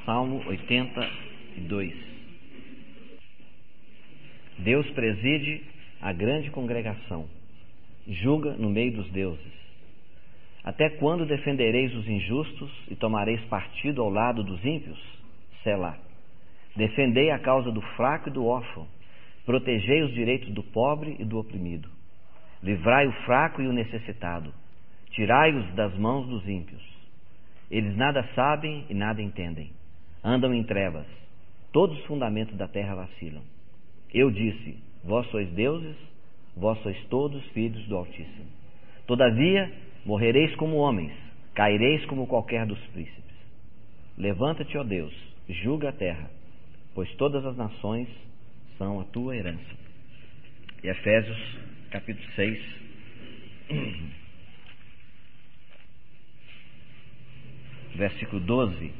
Salmo 82. Deus preside a grande congregação, julga no meio dos deuses. Até quando defendereis os injustos e tomareis partido ao lado dos ímpios? Selá. Defendei a causa do fraco e do órfão, protegei os direitos do pobre e do oprimido. Livrai o fraco e o necessitado, tirai-os das mãos dos ímpios. Eles nada sabem e nada entendem, andam em trevas, todos os fundamentos da terra vacilam. Eu disse, vós sois deuses, vós sois todos filhos do Altíssimo. Todavia, morrereis como homens, caireis como qualquer dos príncipes. Levanta-te, ó Deus, julga a terra, pois todas as nações são a tua herança. E Efésios, capítulo 6, versículo 12.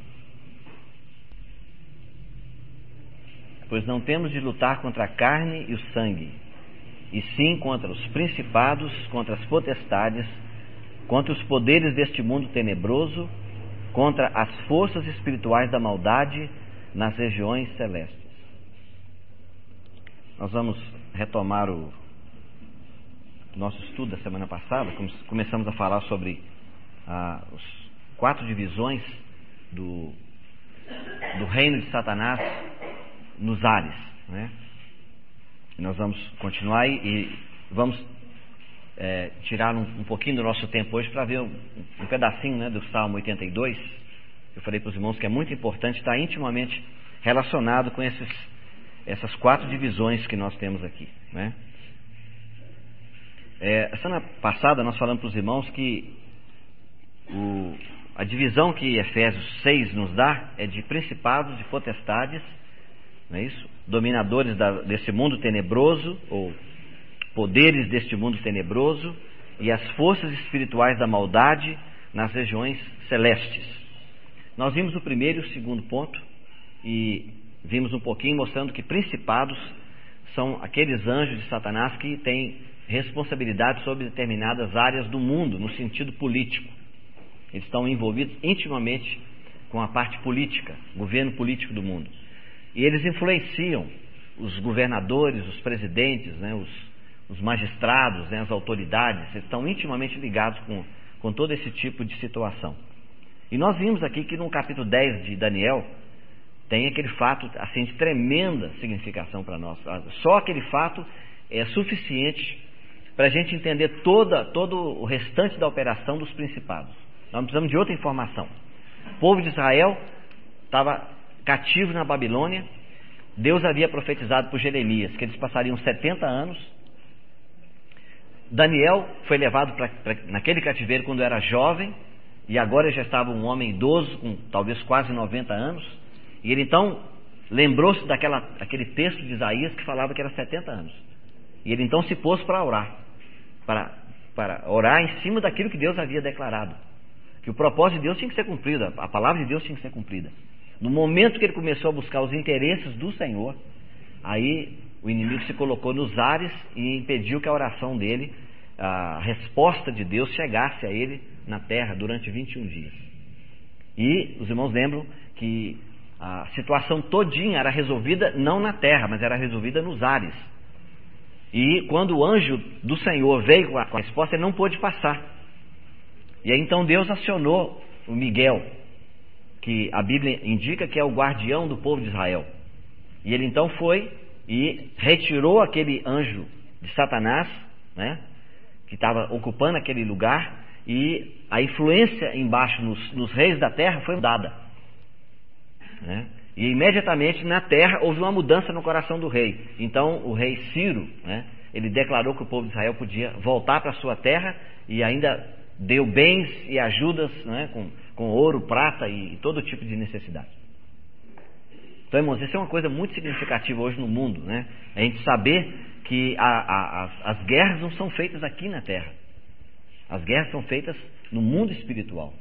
Pois não temos de lutar contra a carne e o sangue, e sim contra os principados, contra as potestades, contra os poderes deste mundo tenebroso, contra as forças espirituais da maldade nas regiões celestes. Nós vamos retomar o nosso estudo da semana passada. Começamos a falar sobre as 4 divisões do reino de Satanás nos ares, né? Nós vamos continuar e vamos tirar um pouquinho do nosso tempo hoje para ver um pedacinho, né, do Salmo 82. Eu falei para os irmãos que é muito importante, está intimamente relacionado com essas 4 divisões que nós temos aqui, né? Semana passada nós falamos para os irmãos que a divisão que Efésios 6 nos dá é de principados, de potestades, não é isso? Dominadores desse mundo tenebroso, ou poderes deste mundo tenebroso, e as forças espirituais da maldade nas regiões celestes. Nós vimos o primeiro e o segundo ponto, e vimos um pouquinho mostrando que principados são aqueles anjos de Satanás que têm responsabilidade sobre determinadas áreas do mundo, no sentido político. Eles estão envolvidos intimamente com a parte política, governo político do mundo. E eles influenciam os governadores, os presidentes, né, os magistrados, né, as autoridades. Eles estão intimamente ligados com todo esse tipo de situação. E nós vimos aqui que no capítulo 10 de Daniel tem aquele fato assim, de tremenda significação para nós. Só aquele fato é suficiente para a gente entender todo o restante da operação dos principados. Nós não precisamos de outra informação. O povo de Israel estava cativo na Babilônia. Deus havia profetizado por Jeremias que eles passariam 70 anos. Daniel foi levado naquele cativeiro quando era jovem, e agora já estava um homem idoso, com talvez quase 90 anos. E ele então lembrou-se daquele texto de Isaías que falava que era 70 anos. E ele então se pôs para orar, para orar em cima daquilo que Deus havia declarado, que o propósito de Deus tinha que ser cumprido, a palavra de Deus tinha que ser cumprida. No momento que ele começou a buscar os interesses do Senhor, aí o inimigo se colocou nos ares e impediu que a oração dele, a resposta de Deus, chegasse a ele na terra durante 21 dias. E os irmãos lembram que a situação todinha era resolvida não na terra, mas era resolvida nos ares. E quando o anjo do Senhor veio com a resposta, ele não pôde passar. E aí então Deus acionou o Miguel, que a Bíblia indica que é o guardião do povo de Israel. E ele então foi e retirou aquele anjo de Satanás, né, que estava ocupando aquele lugar, e a influência embaixo nos reis da terra foi dada, né? E imediatamente na terra houve uma mudança no coração do rei. Então o rei Ciro, né, ele declarou que o povo de Israel podia voltar para a sua terra, e ainda deu bens e ajudas, né, com ouro, prata e todo tipo de necessidade. Então, irmãos, isso é uma coisa muito significativa hoje no mundo, né? A gente saber que as guerras não são feitas aqui na terra. As guerras são feitas no mundo espiritual,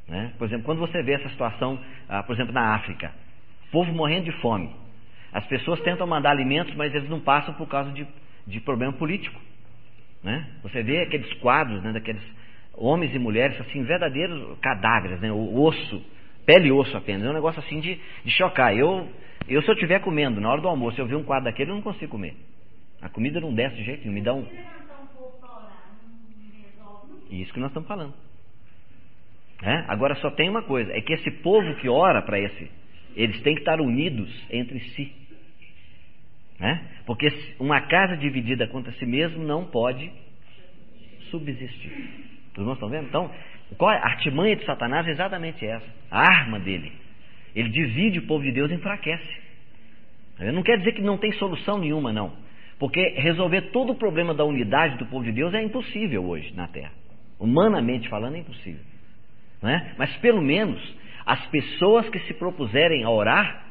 né? Por exemplo, quando você vê essa situação, por exemplo, na África, o povo morrendo de fome, as pessoas tentam mandar alimentos, mas eles não passam por causa de problema político, né? Você vê aqueles quadros, né, daqueles homens e mulheres assim, verdadeiros cadáveres, né, o osso pele e osso apenas. É um negócio assim de chocar. Eu se eu estiver comendo, na hora do almoço, eu ver um quadro daquele, eu não consigo comer. A comida não desce de jeito nenhum, me dá um... Isso que nós estamos falando. Agora só tem uma coisa, é que esse povo que ora para eles têm que estar unidos entre si. Porque uma casa dividida contra si mesmo não pode subsistir. Os irmãos estão vendo? Então, qual é a artimanha de Satanás? É exatamente essa. A arma dele. Ele divide o povo de Deus e enfraquece. Não quer dizer que não tem solução nenhuma, não. Porque resolver todo o problema da unidade do povo de Deus é impossível hoje na Terra. Humanamente falando, é impossível. Mas pelo menos as pessoas que se propuserem a orar,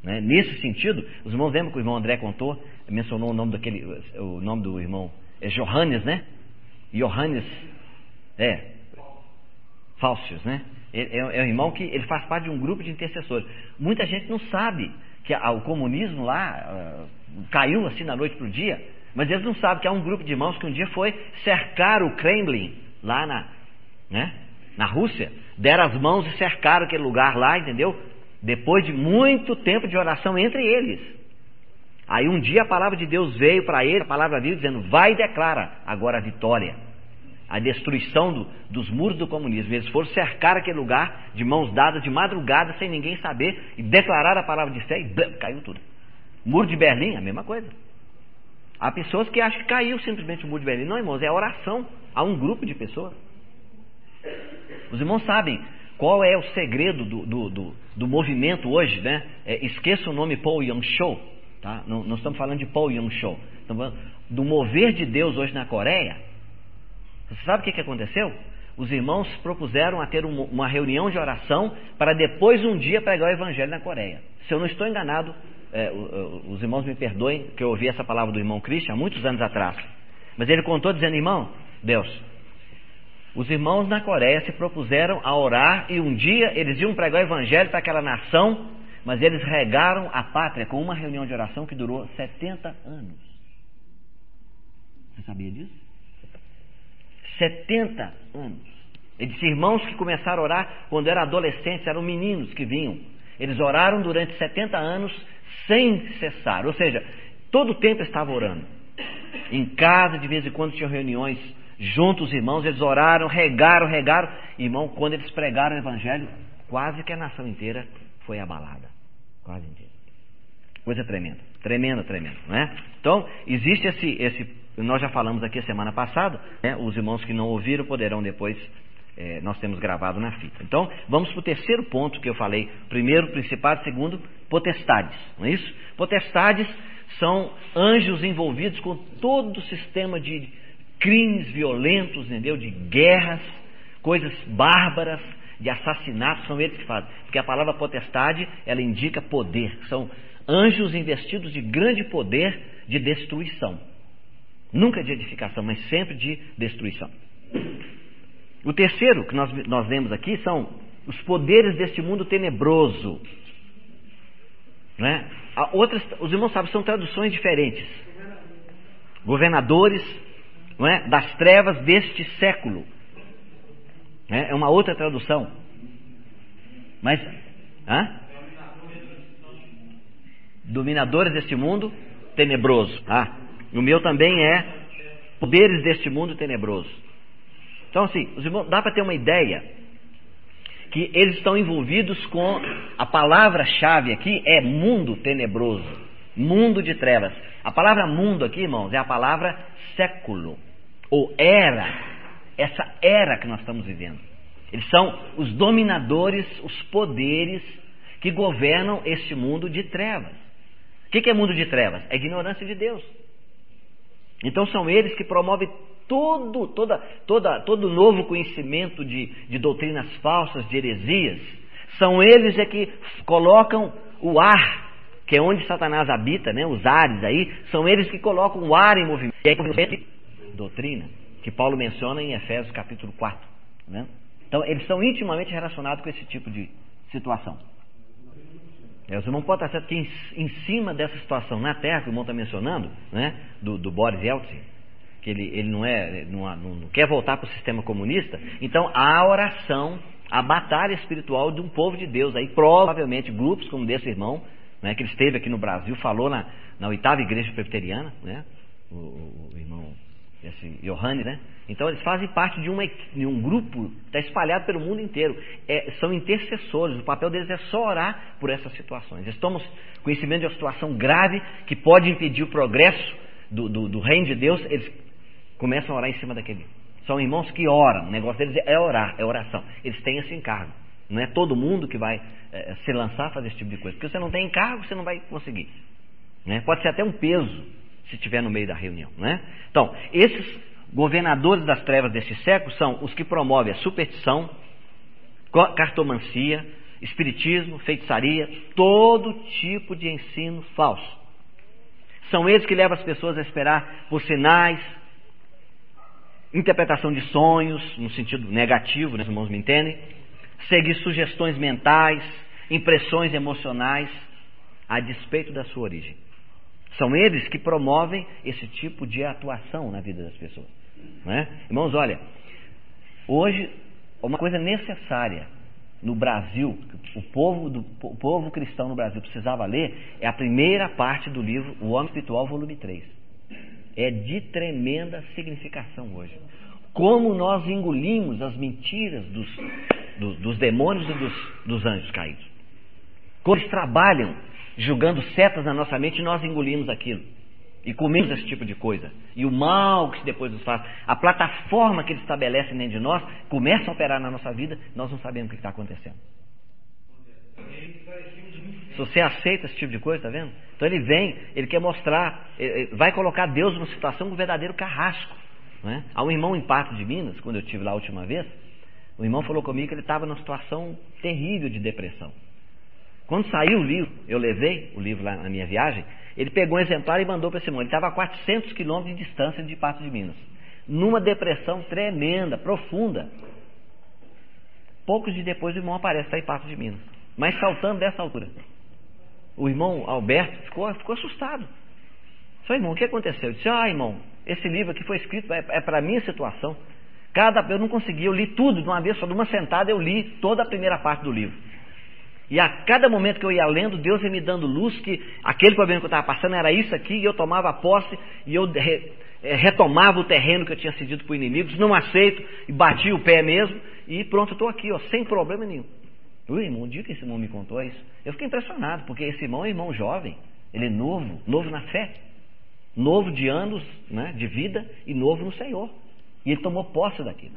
nesse sentido, os irmãos lembram que o irmão André contou, mencionou o nome do irmão Johannes, Johannes Faustius, é um irmão que ele faz parte de um grupo de intercessores. Muita gente não sabe que o comunismo lá caiu assim da noite para o dia, mas eles não sabem que há um grupo de irmãos que um dia foi cercar o Kremlin lá na Rússia, deram as mãos e cercaram aquele lugar lá, entendeu? Depois de muito tempo de oração entre eles. Aí um dia a palavra de Deus veio para ele, a palavra veio dizendo: vai e declara agora a vitória, a destruição dos muros do comunismo. Eles foram cercar aquele lugar de mãos dadas, de madrugada, sem ninguém saber, e declarar a palavra de fé, e caiu tudo. Muro de Berlim, a mesma coisa. Há pessoas que acham que caiu simplesmente o muro de Berlim. Não, irmãos, é oração a um grupo de pessoas. Os irmãos sabem qual é o segredo do movimento hoje, esqueça o nome Paul Yong-cho, tá? Não estamos falando de Paul Yong-cho, estamos falando do mover de Deus hoje na Coreia. Você sabe o que aconteceu? Os irmãos propuseram a ter uma reunião de oração para depois um dia pregar o evangelho na Coreia. Se eu não estou enganado, os irmãos me perdoem, que eu ouvi essa palavra do irmão Christian há muitos anos atrás, mas ele contou dizendo: irmão, os irmãos na Coreia se propuseram a orar e um dia eles iam pregar o evangelho para aquela nação, mas eles regaram a pátria com uma reunião de oração que durou 70 anos. Você sabia disso? 70 anos. Ele disse: irmãos que começaram a orar quando eram adolescentes, eram meninos que vinham. Eles oraram durante 70 anos sem cessar, ou seja, todo o tempo estavam orando. Em casa, de vez em quando, tinham reuniões juntos, os irmãos, eles oraram, regaram. Irmão, quando eles pregaram o evangelho, quase que a nação inteira foi abalada. Quase inteira. Coisa tremenda, não é? Então, existe esse nós já falamos aqui a semana passada, os irmãos que não ouviram poderão depois, nós temos gravado na fita. Então, vamos para o terceiro ponto que eu falei. Primeiro, principado. Segundo, potestades, não é isso? Potestades são anjos envolvidos com todo o sistema de crimes violentos, entendeu? De guerras, coisas bárbaras, de assassinatos, são eles que fazem. Porque a palavra potestade, ela indica poder. São anjos investidos de grande poder de destruição. Nunca de edificação, mas sempre de destruição. O terceiro que nós lemos aqui são os poderes deste mundo tenebroso. Os irmãos sabem, são traduções diferentes. Governadores, das trevas deste século. É uma outra tradução. Mas, dominadores deste mundo tenebroso. O meu também é poderes deste mundo tenebroso. Então, assim, os irmãos, dá para ter uma ideia que eles estão envolvidos com a palavra-chave aqui é mundo tenebroso, mundo de trevas. A palavra mundo aqui, irmãos, é a palavra século ou era, essa era que nós estamos vivendo. Eles são os dominadores, os poderes que governam este mundo de trevas. O que é mundo de trevas? É ignorância de Deus. Então são eles que promovem todo novo conhecimento de doutrinas falsas, de heresias. São eles que colocam o ar, que é onde Satanás habita, os ares aí, são eles que colocam o ar em movimento. E aí, doutrina, que Paulo menciona em Efésios capítulo 4. Então eles são intimamente relacionados com esse tipo de situação. Os irmãos podem estar certo que em cima dessa situação na Terra, que o irmão está mencionando, do Boris Yeltsin, que ele não quer voltar para o sistema comunista. Então a oração a batalha espiritual de um povo de Deus. Aí provavelmente grupos como desse irmão, né, que ele esteve aqui no Brasil, falou na 8ª Igreja Presbiteriana, né, o irmão esse Johannes, né? Então eles fazem parte de um grupo que está espalhado pelo mundo inteiro. São intercessores, o papel deles é só orar por essas situações. Eles tomam conhecimento de uma situação grave que pode impedir o progresso do reino de Deus, eles começam a orar em cima daquele. São irmãos que oram, o negócio deles é orar, é oração. Eles têm esse encargo. Não é todo mundo que vai se lançar a fazer esse tipo de coisa. Porque você não tem encargo, você não vai conseguir. Né? Pode ser até um peso se estiver no meio da reunião. Né? Então, esses governadores das trevas deste século são os que promovem a superstição, cartomancia, espiritismo, feitiçaria, todo tipo de ensino falso. São eles que levam as pessoas a esperar por sinais, interpretação de sonhos, no sentido negativo, né, os irmãos me entendem, seguir sugestões mentais, impressões emocionais, a despeito da sua origem. São eles que promovem esse tipo de atuação na vida das pessoas. Né? Irmãos, olha, hoje uma coisa necessária no Brasil, que o povo cristão no Brasil precisava ler, é a primeira parte do livro O Homem Espiritual, volume 3. É de tremenda significação hoje. Como nós engolimos as mentiras dos demônios e dos anjos caídos. Como eles trabalham julgando setas na nossa mente, e nós engolimos aquilo. E comemos esse tipo de coisa. E o mal que depois nos faz. A plataforma que eles estabelecem dentro de nós, começa a operar na nossa vida, nós não sabemos o que está acontecendo. Se você aceita esse tipo de coisa, está vendo? Então ele vem, ele quer mostrar, vai colocar Deus numa situação de um verdadeiro carrasco. Né? Há um irmão em Patos de Minas, quando eu estive lá a última vez, o irmão falou comigo que ele estava numa situação terrível de depressão. Quando saiu o livro, eu levei o livro lá na minha viagem, ele pegou um exemplar e mandou para esse irmão. Ele estava a 400 quilômetros de distância de Patos de Minas, numa depressão tremenda, profunda. Poucos dias depois o irmão aparece, está em Patos de Minas, mas saltando dessa altura. O irmão Alberto ficou assustado. Só, irmão, o que aconteceu? Eu disse, irmão, esse livro aqui foi escrito, é para a minha situação. Eu não consegui, eu li tudo de uma vez, só de uma sentada eu li toda a primeira parte do livro. E a cada momento que eu ia lendo, Deus ia me dando luz que aquele problema que eu estava passando era isso aqui, e eu tomava posse, e eu retomava o terreno que eu tinha cedido para o inimigo, não aceito, e bati o pé mesmo, e pronto, eu estou aqui, sem problema nenhum. Irmão, um dia que esse irmão me contou isso, eu fiquei impressionado, porque esse irmão é um irmão jovem, ele é novo na fé, novo de anos, né, de vida, e novo no Senhor, e ele tomou posse daquilo.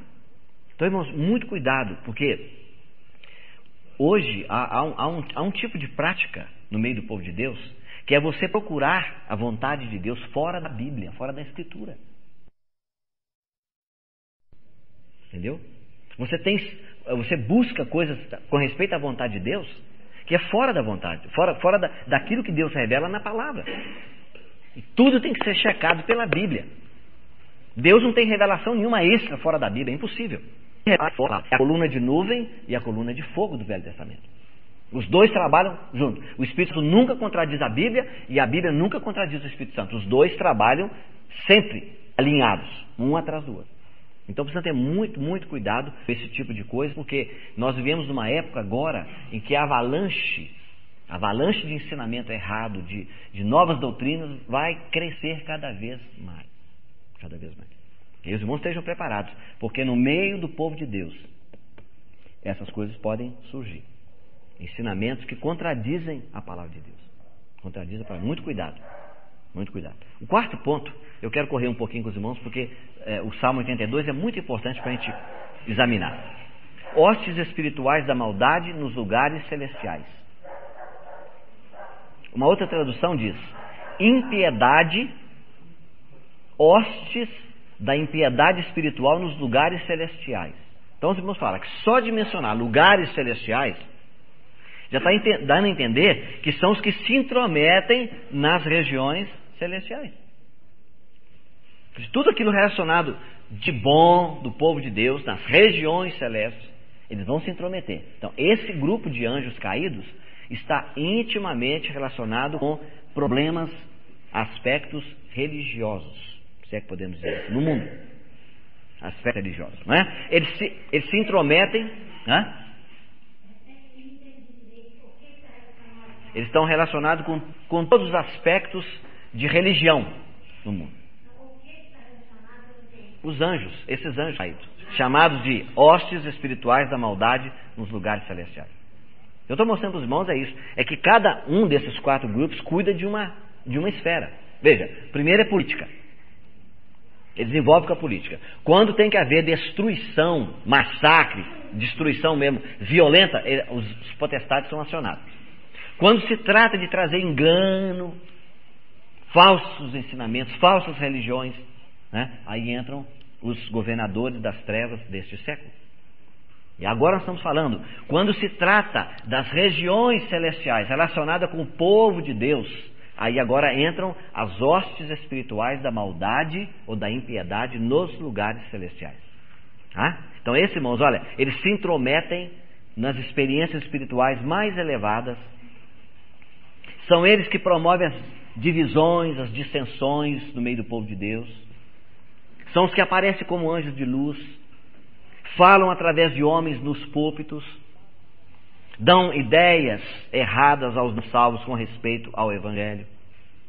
Então, irmãos, muito cuidado, porque hoje há um tipo de prática no meio do povo de Deus, que é você procurar a vontade de Deus fora da Bíblia, fora da Escritura. Entendeu? Você busca coisas com respeito à vontade de Deus, que é fora da vontade, fora daquilo que Deus revela na palavra. E tudo tem que ser checado pela Bíblia. Deus não tem revelação nenhuma extra fora da Bíblia, é impossível. É a coluna de nuvem e a coluna de fogo do Velho Testamento. Os dois trabalham juntos. O Espírito Santo nunca contradiz a Bíblia e a Bíblia nunca contradiz o Espírito Santo. Os dois trabalham sempre alinhados, um atrás do outro. Então precisa ter muito, muito cuidado com esse tipo de coisa, porque nós vivemos numa época agora em que a avalanche de ensinamento errado, de novas doutrinas, vai crescer cada vez mais. Cada vez mais. E os irmãos estejam preparados, porque no meio do povo de Deus, essas coisas podem surgir. Ensinamentos que contradizem a palavra de Deus. Contradizem a palavra. Muito cuidado. Muito cuidado. O quarto ponto, eu quero correr um pouquinho com os irmãos, porque o Salmo 82 é muito importante para a gente examinar. Hostes espirituais da maldade nos lugares celestiais. Uma outra tradução diz: impiedade, hostes da impiedade espiritual nos lugares celestiais. Então os irmãos falam que só de mencionar lugares celestiais já está dando a entender que são os que se intrometem nas regiões celestiais. Tudo aquilo relacionado de bom do povo de Deus nas regiões celestes, eles vão se intrometer. Então esse grupo de anjos caídos está intimamente relacionado com problemas, aspectos religiosos, se é que podemos dizer isso, no mundo. aspectos religiosos, não é? Eles se intrometem, né? Eles estão relacionados com todos os aspectos de religião no mundo. Os anjos, esses anjos caídos, chamados de hostes espirituais da maldade nos lugares celestiais. Eu estou mostrando para os irmãos isso, é que cada um desses 4 grupos cuida de uma esfera. Veja, primeiro é política. Eles envolvem com a política. Quando tem que haver destruição, massacre, destruição mesmo, violenta, os potestades são acionados. Quando se trata de trazer engano, falsos ensinamentos, falsas religiões, né, aí entram os governadores das trevas deste século. E agora nós estamos falando, quando se trata das regiões celestiais relacionadas com o povo de Deus, aí agora entram as hostes espirituais da maldade ou da impiedade nos lugares celestiais. Tá? Então esses irmãos, olha, eles se intrometem nas experiências espirituais mais elevadas. São eles que promovem as divisões, as dissensões no meio do povo de Deus. São os que aparecem como anjos de luz, falam através de homens nos púlpitos, dão ideias erradas aos não salvos com respeito ao Evangelho.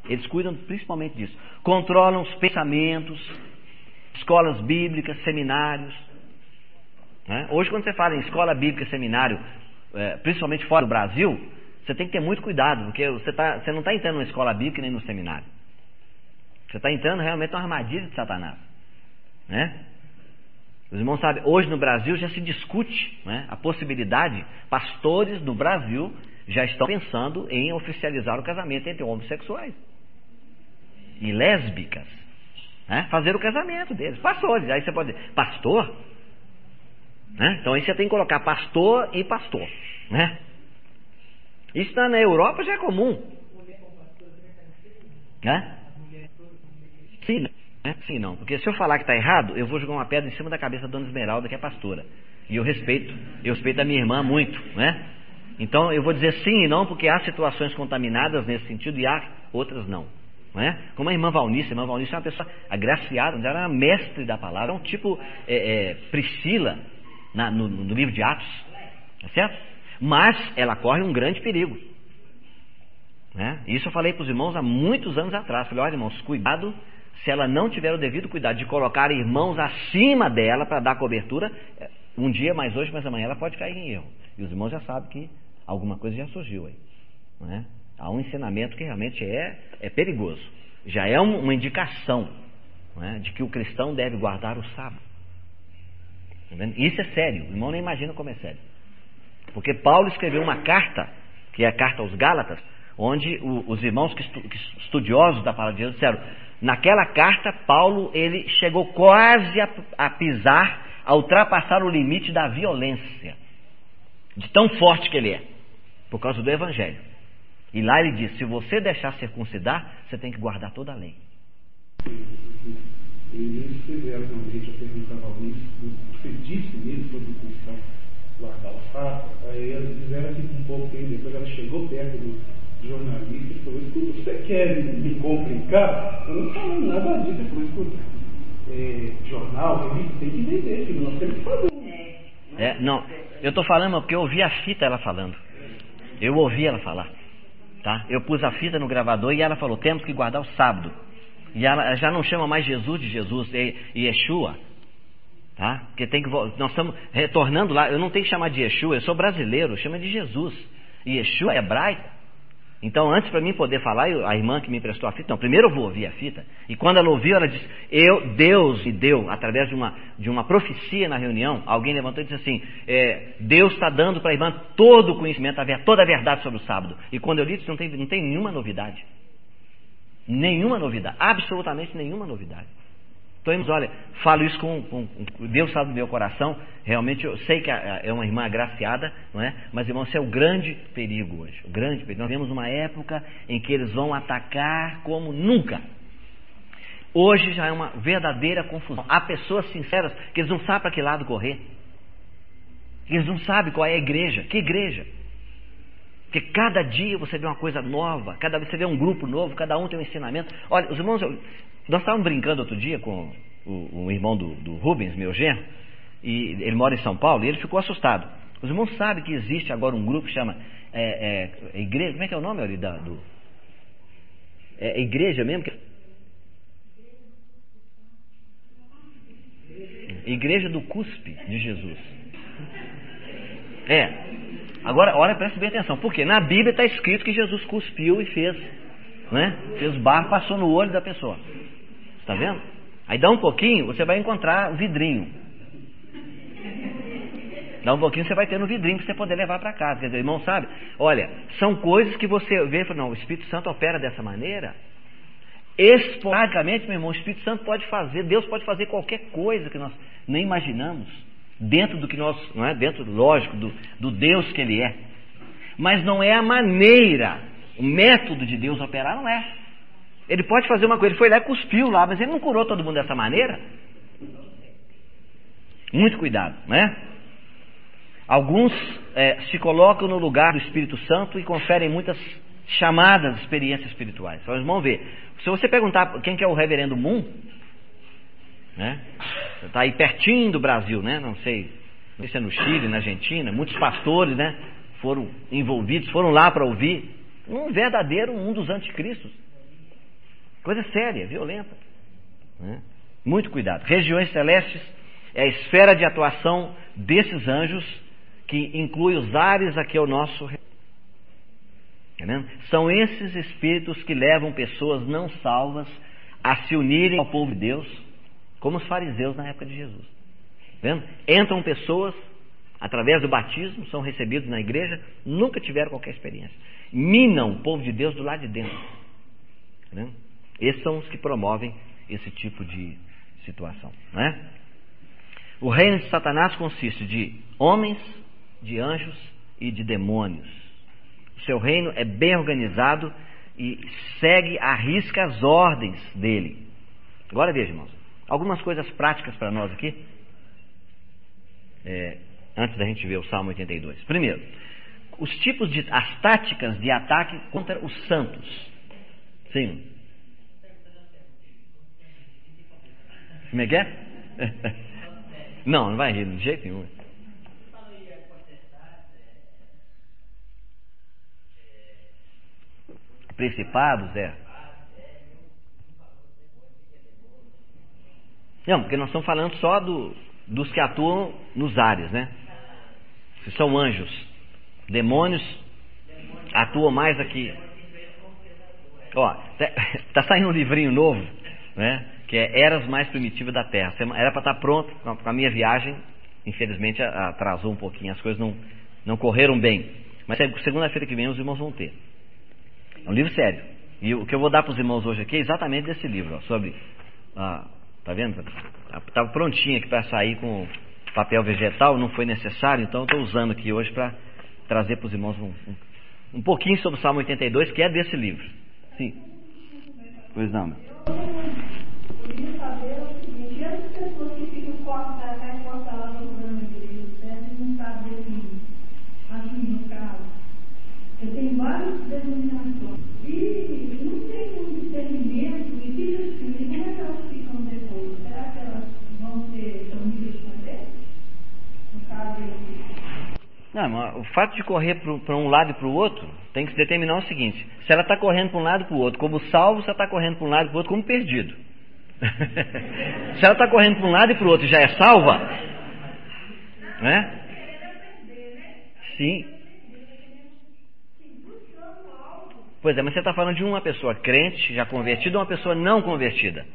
Eles cuidam principalmente disso. Controlam os pensamentos, escolas bíblicas, seminários. Né? Hoje, quando você fala em escola bíblica, seminário, principalmente fora do Brasil, você tem que ter muito cuidado, porque você não está entrando numa escola bíblica nem no seminário. Você está entrando realmente numa armadilha de Satanás. Né? Os irmãos sabem, hoje no Brasil já se discute, né, a possibilidade, pastores no Brasil já estão pensando em oficializar o casamento entre homossexuais e lésbicas, né, fazer o casamento deles, pastores. Aí você pode dizer, pastor? Né? Então aí você tem que colocar pastor e pastor, né? Isso na Europa já é comum, né? Sim, né? Sim, não, porque se eu falar que está errado, eu vou jogar uma pedra em cima da cabeça da Dona Esmeralda, que é pastora, e eu respeito a minha irmã muito, né? Então eu vou dizer sim e não, porque há situações contaminadas nesse sentido e há outras não, né? Como a irmã Valnice é uma pessoa agraciada, ela era mestre da palavra, é um tipo Priscila no livro de Atos, tá certo? Mas ela corre um grande perigo, né? Isso eu falei para os irmãos há muitos anos atrás. Falei, olha irmãos, cuidado se ela não tiver o devido cuidado de colocar irmãos acima dela para dar cobertura. Um dia, mais hoje, mais amanhã ela pode cair em erro. E os irmãos já sabem que alguma coisa já surgiu aí, né? Há um ensinamento que realmente é perigoso. Já é uma indicação, né, de que o cristão deve guardar o sábado. Tá vendo? Isso é sério, o irmão nem imagina como é sério. Porque Paulo escreveu uma carta, que é a carta aos Gálatas, onde os irmãos estudiosos da palavra de Deus disseram, naquela carta Paulo ele chegou quase a pisar, a ultrapassar o limite da violência, de tão forte que ele é, por causa do Evangelho. E lá ele diz, se você deixar circuncidar, você tem que guardar toda a lei. Eles fizeram realmente a pergunta a Paulo, você disse mesmo sobre o cristão guardar o fato, aí eles fizeram assim um pouco tempo, depois ela chegou perto do jornalista e falou, escuta, você quer me complicar? Eu não falo nada disso. Ele falou, escuta, jornal, revista, tem que vender, filho, nós temos que fazer. Não, eu estou falando porque eu ouvi a fita ela falando. Eu ouvi ela falar, tá? Eu pus a fita no gravador e ela falou, temos que guardar o sábado. E ela já não chama mais Jesus de Jesus, é Yeshua. Tá? Porque nós estamos retornando lá. Eu não tenho que chamar de Yeshua, eu sou brasileiro, chama de Jesus. E Yeshua é hebraico. Então antes para mim poder falar, a irmã que me emprestou a fita, não, primeiro eu vou ouvir a fita. E quando ela ouviu, ela disse, Deus me deu, através de uma profecia na reunião, alguém levantou e disse assim, Deus está dando para a irmã todo o conhecimento, toda a verdade sobre o sábado. E quando eu li, disse, não tem nenhuma novidade. Nenhuma novidade, absolutamente nenhuma novidade. Então, irmãos, olha, falo isso com Deus sabe do meu coração. Realmente eu sei que é uma irmã agraciada, não é? Mas, irmãos, isso é o grande perigo hoje. O grande perigo. Nós vemos uma época em que eles vão atacar como nunca. Hoje já é uma verdadeira confusão. Há pessoas sinceras que eles não sabem para que lado correr. Eles não sabem qual é a igreja. Que igreja? Porque cada dia você vê uma coisa nova, cada vez você vê um grupo novo, cada um tem um ensinamento. Olha, os irmãos, nós estávamos brincando outro dia com o irmão do Rubens, meu genro, e ele mora em São Paulo, e ele ficou assustado. Os irmãos sabem que existe agora um grupo que chama igreja, como é que é o nome ali igreja mesmo? Igreja do Cuspe de Jesus. Agora, olha, preste bem atenção. Porque na Bíblia está escrito que Jesus cuspiu e fez, né? Fez barro, passou no olho da pessoa. Está vendo? Aí dá um pouquinho, você vai encontrar o vidrinho. Dá um pouquinho, você vai ter no vidrinho para você poder levar para casa. Quer dizer, irmão, sabe? Olha, são coisas que você vê e fala, não, o Espírito Santo opera dessa maneira. Esporadicamente, meu irmão, o Espírito Santo pode fazer, Deus pode fazer qualquer coisa que nós nem imaginamos, dentro do que nós, não é? Dentro, lógico, do Deus que Ele é. Mas não é a maneira, o método de Deus operar não é. Ele pode fazer uma coisa, ele foi lá e cuspiu lá, mas ele não curou todo mundo dessa maneira. Muito cuidado, né? Alguns se colocam no lugar do Espírito Santo e conferem muitas chamadas experiências espirituais. Então, vocês vão ver. Se você perguntar quem que é o reverendo Moon, né? Está aí pertinho do Brasil, né? Não sei se é no Chile, na Argentina, muitos pastores, né? Foram envolvidos, foram lá para ouvir um dos anticristos. Coisa séria, violenta, né? Muito cuidado. Regiões celestes é a esfera de atuação desses anjos, que inclui os ares aqui ao nosso. São esses espíritos que levam pessoas não salvas a se unirem ao povo de Deus, como os fariseus na época de Jesus. Vendo? Entram pessoas através do batismo, são recebidos na igreja, nunca tiveram qualquer experiência. Minam o povo de Deus do lado de dentro. Vendo? Esses são os que promovem esse tipo de situação, né? O reino de Satanás consiste de homens, de anjos e de demônios. O seu reino é bem organizado e segue à risca as ordens dele. Agora veja, irmãos, algumas coisas práticas para nós aqui, antes da gente ver o Salmo 82. Primeiro, as táticas de ataque contra os santos. Sim. Como é que é? Não vai rir de jeito nenhum. Principados, Não, porque nós estamos falando só dos que atuam nos ares, né? Que são anjos. Demônios atuam mais aqui. Ó, tá saindo um livrinho novo, né? Que é Eras Mais Primitivas da Terra. Era para estar pronto com a minha viagem. Infelizmente atrasou um pouquinho, as coisas não correram bem. Mas segunda-feira que vem os irmãos vão ter. É um livro sério. E o que eu vou dar para os irmãos hoje aqui é exatamente desse livro, ó, sobre... tá vendo? Estava prontinho aqui para sair com papel vegetal, não foi necessário, então eu estou usando aqui hoje para trazer para os irmãos um pouquinho sobre o Salmo 82, que é desse livro. Sim. Pois não. Eu queria saber o seguinte: e as pessoas que ficam cortadas lá no plano de Deus, certo? E não sabem assim, no caso. Eu tenho várias denominações e não tem um discernimento e fica assim, e como é que elas ficam depois? Será que elas vão ser unidas também? No caso, não, o fato de correr para um lado e para o outro tem que se determinar o seguinte: se ela está correndo para um lado e para o outro como salvo, você está correndo para um lado e para o outro como perdido. Se ela está correndo para um lado e para o outro e já é salva, né? Sim. Pois é, mas você está falando de uma pessoa crente, já convertida, ou uma pessoa não convertida?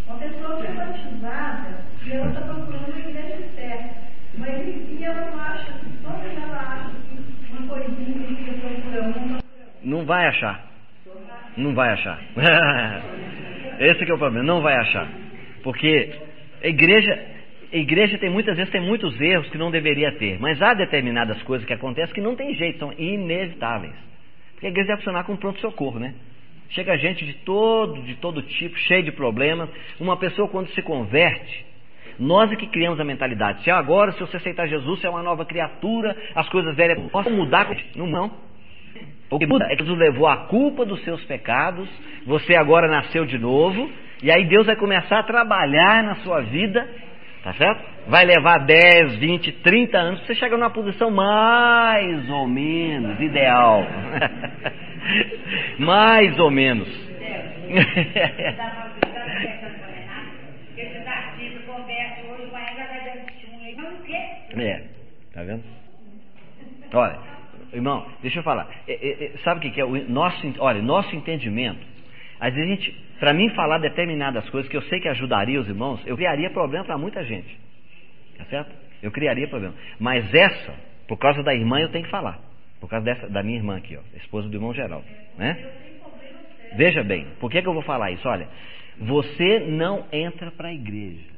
Uma pessoa que é batizada e ela está procurando a igreja certa, mas e ela não acha, só que ela acha que uma coisinha que procura uma... Não vai achar. Não vai achar. Esse que é o problema, não vai achar. Porque a igreja muitas vezes tem muitos erros que não deveria ter, mas há determinadas coisas que acontecem que não tem jeito, são inevitáveis. Porque a igreja deve funcionar com pronto-socorro, né? Chega gente de todo tipo, cheio de problemas. Uma pessoa, quando se converte, nós é que criamos a mentalidade: se agora, se você aceitar Jesus, você é uma nova criatura, as coisas velhas podem mudar. Não. O que muda é que Jesus levou a culpa dos seus pecados, você agora nasceu de novo, E aí Deus vai começar a trabalhar na sua vida, tá certo? Vai levar 10, 20, 30 anos para você chegar numa posição mais ou menos ideal. Mais ou menos. Tá vendo? Olha, irmão, deixa eu falar. Sabe o que é? Nosso entendimento. Às vezes a gente, para mim falar determinadas coisas que eu sei que ajudaria os irmãos, eu criaria problema para muita gente. Tá certo? Eu criaria problema. Mas essa, por causa da irmã, eu tenho que falar. Por causa da minha irmã aqui, ó, esposa do irmão Geraldo, né? Veja bem, por que eu vou falar isso? Olha, você não entra para a igreja.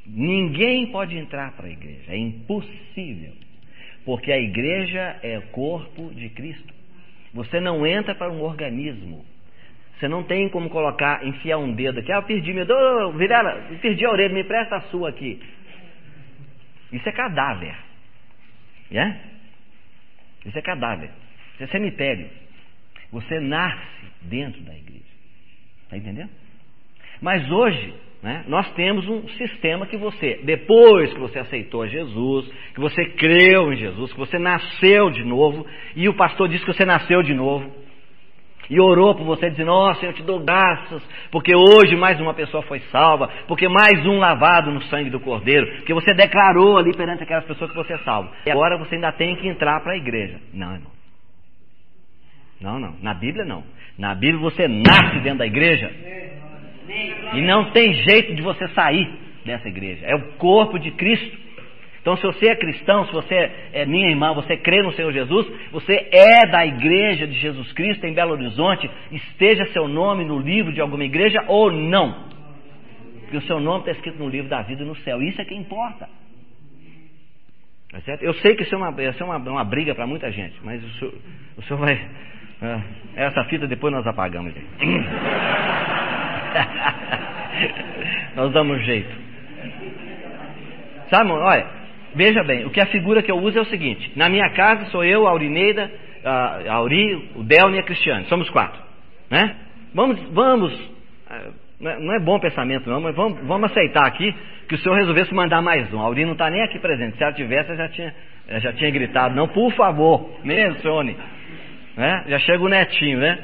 Ninguém pode entrar para a igreja. É impossível. Porque a igreja é o corpo de Cristo. Você não entra para um organismo. Você não tem como enfiar um dedo aqui. Eu perdi meu dedo, Vilela, perdi a orelha, me presta a sua aqui. Isso é cadáver. Yeah? Isso é cadáver. Isso é cemitério. Você nasce dentro da igreja. Está entendendo? Mas hoje, né, nós temos um sistema que você, depois que você aceitou Jesus, que você creu em Jesus, que você nasceu de novo, e o pastor disse que você nasceu de novo, e orou por você, dizendo: nossa, eu te dou graças, porque hoje mais uma pessoa foi salva, porque mais um lavado no sangue do Cordeiro, porque você declarou ali perante aquelas pessoas que você é salvo. E agora você ainda tem que entrar para a igreja. Não, irmão. Não. Na Bíblia não. Na Bíblia você nasce dentro da igreja. E não tem jeito de você sair dessa igreja. É o corpo de Cristo. Então, se você é cristão, se você é minha irmã, você crê no Senhor Jesus, você é da igreja de Jesus Cristo em Belo Horizonte, esteja seu nome no livro de alguma igreja ou não. Porque o seu nome está escrito no livro da vida no céu. Isso é que importa. Tá certo? Eu sei que isso é uma briga para muita gente, mas o senhor vai... essa fita depois nós apagamos. Nós damos um jeito. Sabe, olha... Veja bem, o que a figura que eu uso é o seguinte: na minha casa sou eu, a Aurineida, a Auri, o Delny e a Cristiane, somos 4, né? Vamos, não é bom pensamento não, mas vamos aceitar aqui que o senhor resolvesse mandar mais um. A Auri não está nem aqui presente, se ela tivesse eu já tinha gritado: não, por favor, mencione, né? Já chega o netinho, né?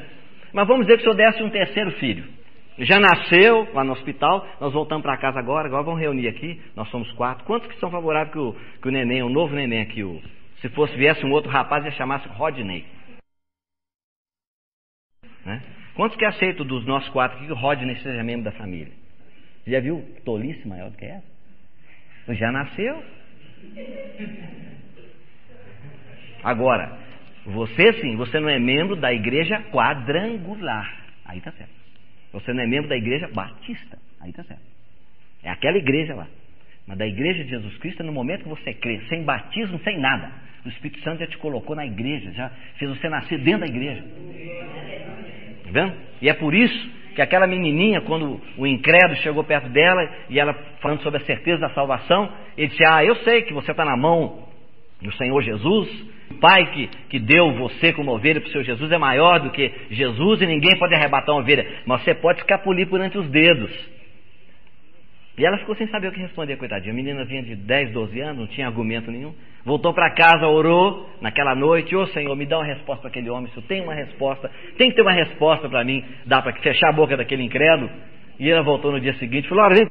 Mas vamos dizer que o senhor desse um terceiro filho. Já nasceu lá no hospital, nós voltamos para casa agora vamos reunir aqui, nós somos 4. Quantos que são favoráveis que o neném, o novo neném aqui, se viesse um outro rapaz, ia chamar-se Rodney? Né? Quantos que aceitam dos nossos 4 aqui que o Rodney seja membro da família? Já viu tolice maior do que essa? Já nasceu. Agora, você sim, você não é membro da igreja quadrangular. Aí tá certo. Você não é membro da igreja batista. Aí tá certo. É aquela igreja lá. Mas da igreja de Jesus Cristo, no momento que você crê, sem batismo, sem nada, o Espírito Santo já te colocou na igreja, já fez você nascer dentro da igreja. Tá vendo? E é por isso que aquela menininha, quando o incrédulo chegou perto dela, e ela falando sobre a certeza da salvação, ele disse: eu sei que você está na mão do Senhor Jesus. O Pai que deu você como ovelha para o Senhor Jesus é maior do que Jesus, e ninguém pode arrebatar uma ovelha, mas você pode escapulir por entre os dedos. E ela ficou sem saber o que responder, coitadinha. A menina vinha de 10, 12 anos, não tinha argumento nenhum. Voltou para casa, orou naquela noite: ô Senhor, me dá uma resposta para aquele homem. Se eu tenho uma resposta, tem que ter uma resposta para mim, dá para fechar a boca daquele incrédulo. E ela voltou no dia seguinte e falou: olha, vem.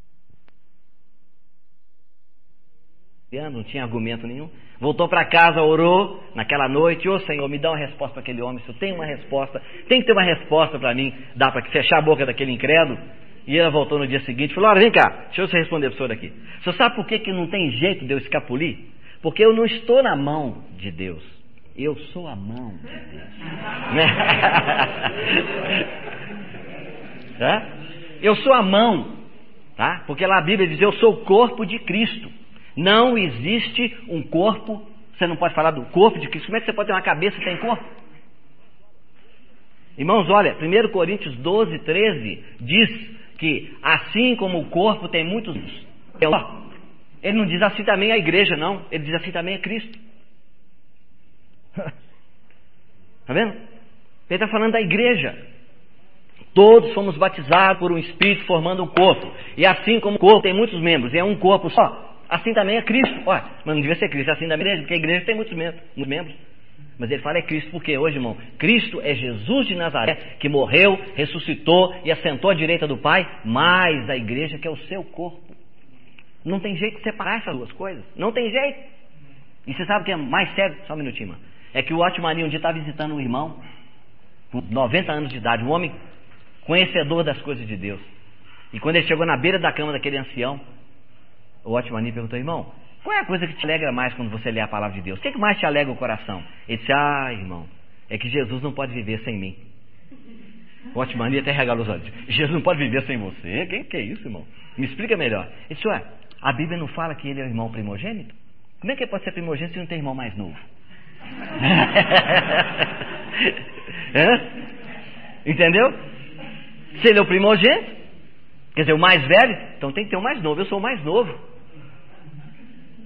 Não tinha argumento nenhum. Voltou para casa, orou naquela noite: ô Senhor, me dá uma resposta para aquele homem. Se eu tenho uma resposta, tem que ter uma resposta para mim, dá para fechar a boca daquele incrédulo. E ela voltou no dia seguinte e falou: olha, vem cá, deixa eu responder para o senhor aqui. O senhor sabe por que não tem jeito de eu escapulir? Porque eu não estou na mão de Deus, eu sou a mão de Deus. Tá? Eu sou a mão, tá? Porque lá a Bíblia diz: eu sou o corpo de Cristo. Não existe um corpo, você não pode falar do corpo de Cristo. Como é que você pode ter uma cabeça sem corpo? Irmãos, olha, 1 Coríntios 12, 13 diz que assim como o corpo tem muitos... Ele não diz assim também a igreja, não. Ele diz assim também a Cristo. Está vendo? Ele está falando da igreja. todos fomos batizados por um Espírito formando um corpo. E assim como o corpo tem muitos membros e é um corpo só, assim também é Cristo. Olha, mas não devia ser Cristo, assim da igreja, porque a igreja tem muitos membros. Mas ele fala é Cristo porque hoje, irmão, Cristo é Jesus de Nazaré, que morreu, ressuscitou e assentou à direita do Pai, mas a igreja que é o seu corpo. Não tem jeito de separar essas duas coisas. Não tem jeito. E você sabe o que é mais sério? Só um minutinho, mano. É que o Otmani um dia estava visitando um irmão, com 90 anos de idade, um homem conhecedor das coisas de Deus. E quando ele chegou na beira da cama daquele ancião, o Otmani perguntou, irmão, qual é a coisa que te alegra mais quando você lê a palavra de Deus? O que mais te alegra o coração? Ele disse, irmão, é que Jesus não pode viver sem mim. O Otmani até regalou os olhos. Jesus não pode viver sem você? Que é isso, irmão? Me explica melhor. Ele disse, a Bíblia não fala que ele é o irmão primogênito? Como é que ele pode ser primogênito se não tem irmão mais novo? Entendeu? Se ele é o primogênito, quer dizer, o mais velho, então tem que ter o mais novo. Eu sou o mais novo.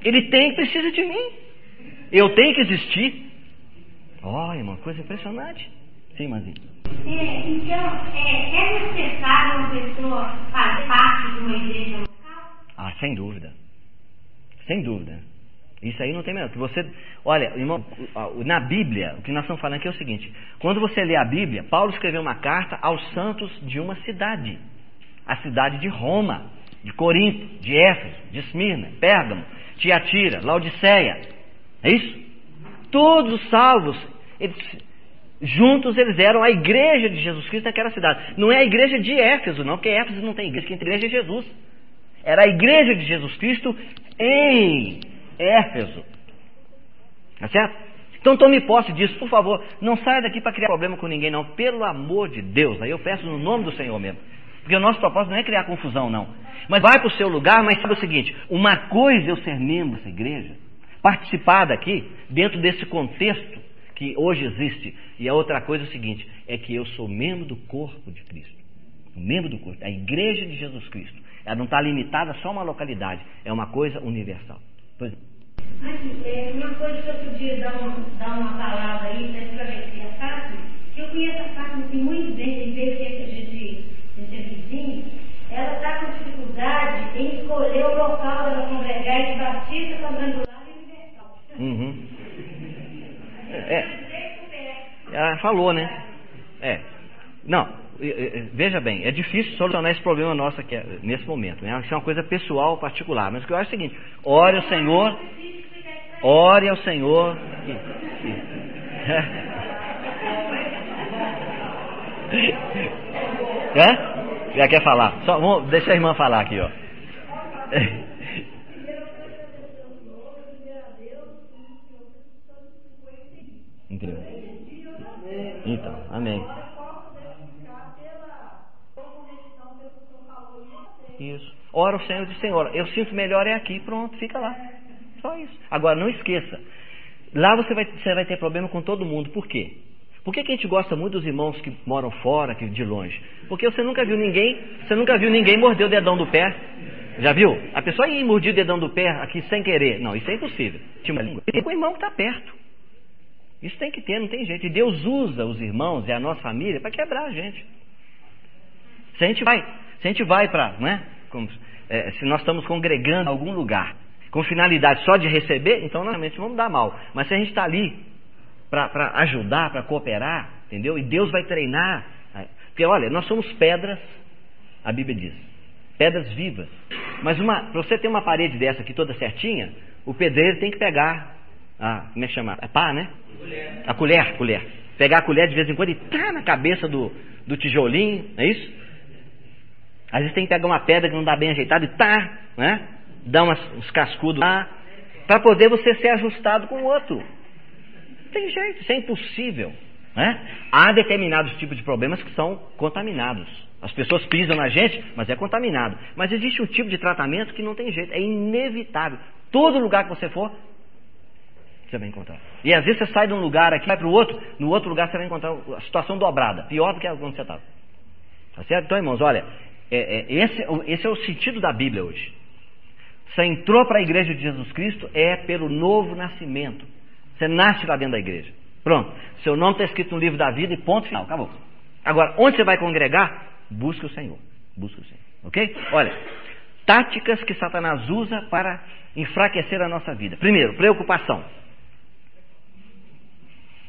Ele precisa de mim. Eu tenho que existir. Irmão, coisa impressionante. Sim, Manzinho. Então, é necessário uma pessoa fazer parte de uma igreja local? Sem dúvida. Sem dúvida. Isso aí não tem menor. Olha, irmão, na Bíblia, o que nós estamos falando aqui é o seguinte: quando você lê a Bíblia, Paulo escreveu uma carta aos santos de uma cidade, a cidade de Roma, de Corinto, de Éfeso, de Esmirna, Pérgamo, Tiatira, Laodiceia. É isso? Todos os salvos, juntos eles eram a igreja de Jesus Cristo naquela cidade. Não é a igreja de Éfeso, não, porque Éfeso não tem igreja, quem tem igreja é Jesus. Era a igreja de Jesus Cristo em Éfeso. Tá certo? Então tome posse disso, por favor. Não saia daqui para criar problema com ninguém, não. Pelo amor de Deus. Aí eu peço no nome do Senhor mesmo. Porque o nosso propósito não é criar confusão, não. Mas vai para o seu lugar, mas sabe o seguinte: uma coisa é eu ser membro dessa igreja, participar daqui, dentro desse contexto que hoje existe. E a outra coisa é o seguinte: é que eu sou membro do corpo de Cristo. Membro do corpo. A igreja de Jesus Cristo. Ela não está limitada só a uma localidade. É uma coisa universal. Pois é. Uma coisa que eu podia dar uma palavra aí para esclarecer a Fátima, que eu conheço a Fátima assim, muito bem, tem vezes que a gente é vizinho, ela está com dificuldade em escolher o local dela congregar entre Batista, Quadrangular e Universal. Uhum. Ela falou, né? Não, veja bem, é difícil solucionar esse problema nosso aqui nesse momento, né? Isso é uma coisa pessoal, particular. Mas o que eu acho é o seguinte: ore ao Senhor. Ore ao Senhor. Já quer falar? Deixa a irmã falar aqui, ó. Incrível. Então, amém. Isso. Ora o Senhor diz: Senhor, eu sinto melhor aqui. Pronto, fica lá. Só isso. Agora, não esqueça. Lá você vai ter problema com todo mundo. Por quê? Por que a gente gosta muito dos irmãos que moram fora, que de longe? Porque você nunca viu ninguém morder o dedão do pé. Já viu? A pessoa ia morder o dedão do pé aqui sem querer. Não, isso é impossível. Tem o irmão que está perto. Isso tem que ter, não tem jeito. E Deus usa os irmãos e a nossa família para quebrar a gente. Se a gente vai para, não é? Se nós estamos congregando em algum lugar com finalidade só de receber, então nós realmente vamos dar mal. Mas se a gente está ali para ajudar, para cooperar, entendeu? E Deus vai treinar. Porque olha, nós somos pedras, a Bíblia diz, pedras vivas. Mas para você ter uma parede dessa aqui toda certinha, o pedreiro tem que pegar como é que chama? É pá, né? A colher. Pegar a colher de vez em quando e tá na cabeça do tijolinho, é isso? Às vezes tem que pegar uma pedra que não dá bem ajeitada e né? Dá uns cascudos lá, para poder você ser ajustado com o outro. Não tem jeito, isso é impossível, né? Há determinados tipos de problemas que são contaminados. As pessoas pisam na gente, mas é contaminado. Mas existe um tipo de tratamento que não tem jeito, é inevitável. Todo lugar que você for, você vai encontrar. E às vezes você sai de um lugar aqui, vai para o outro, no outro lugar você vai encontrar a situação dobrada, pior do que onde você estava. Tá certo? Então, irmãos, olha, esse é o sentido da Bíblia hoje. Você entrou para a igreja de Jesus Cristo, é pelo novo nascimento. Você nasce lá dentro da igreja. Pronto. Seu nome está escrito no livro da vida e ponto final. Acabou. Agora, onde você vai congregar? Busque o Senhor. Busque o Senhor. Ok? Olha, táticas que Satanás usa para enfraquecer a nossa vida. Primeiro, preocupação.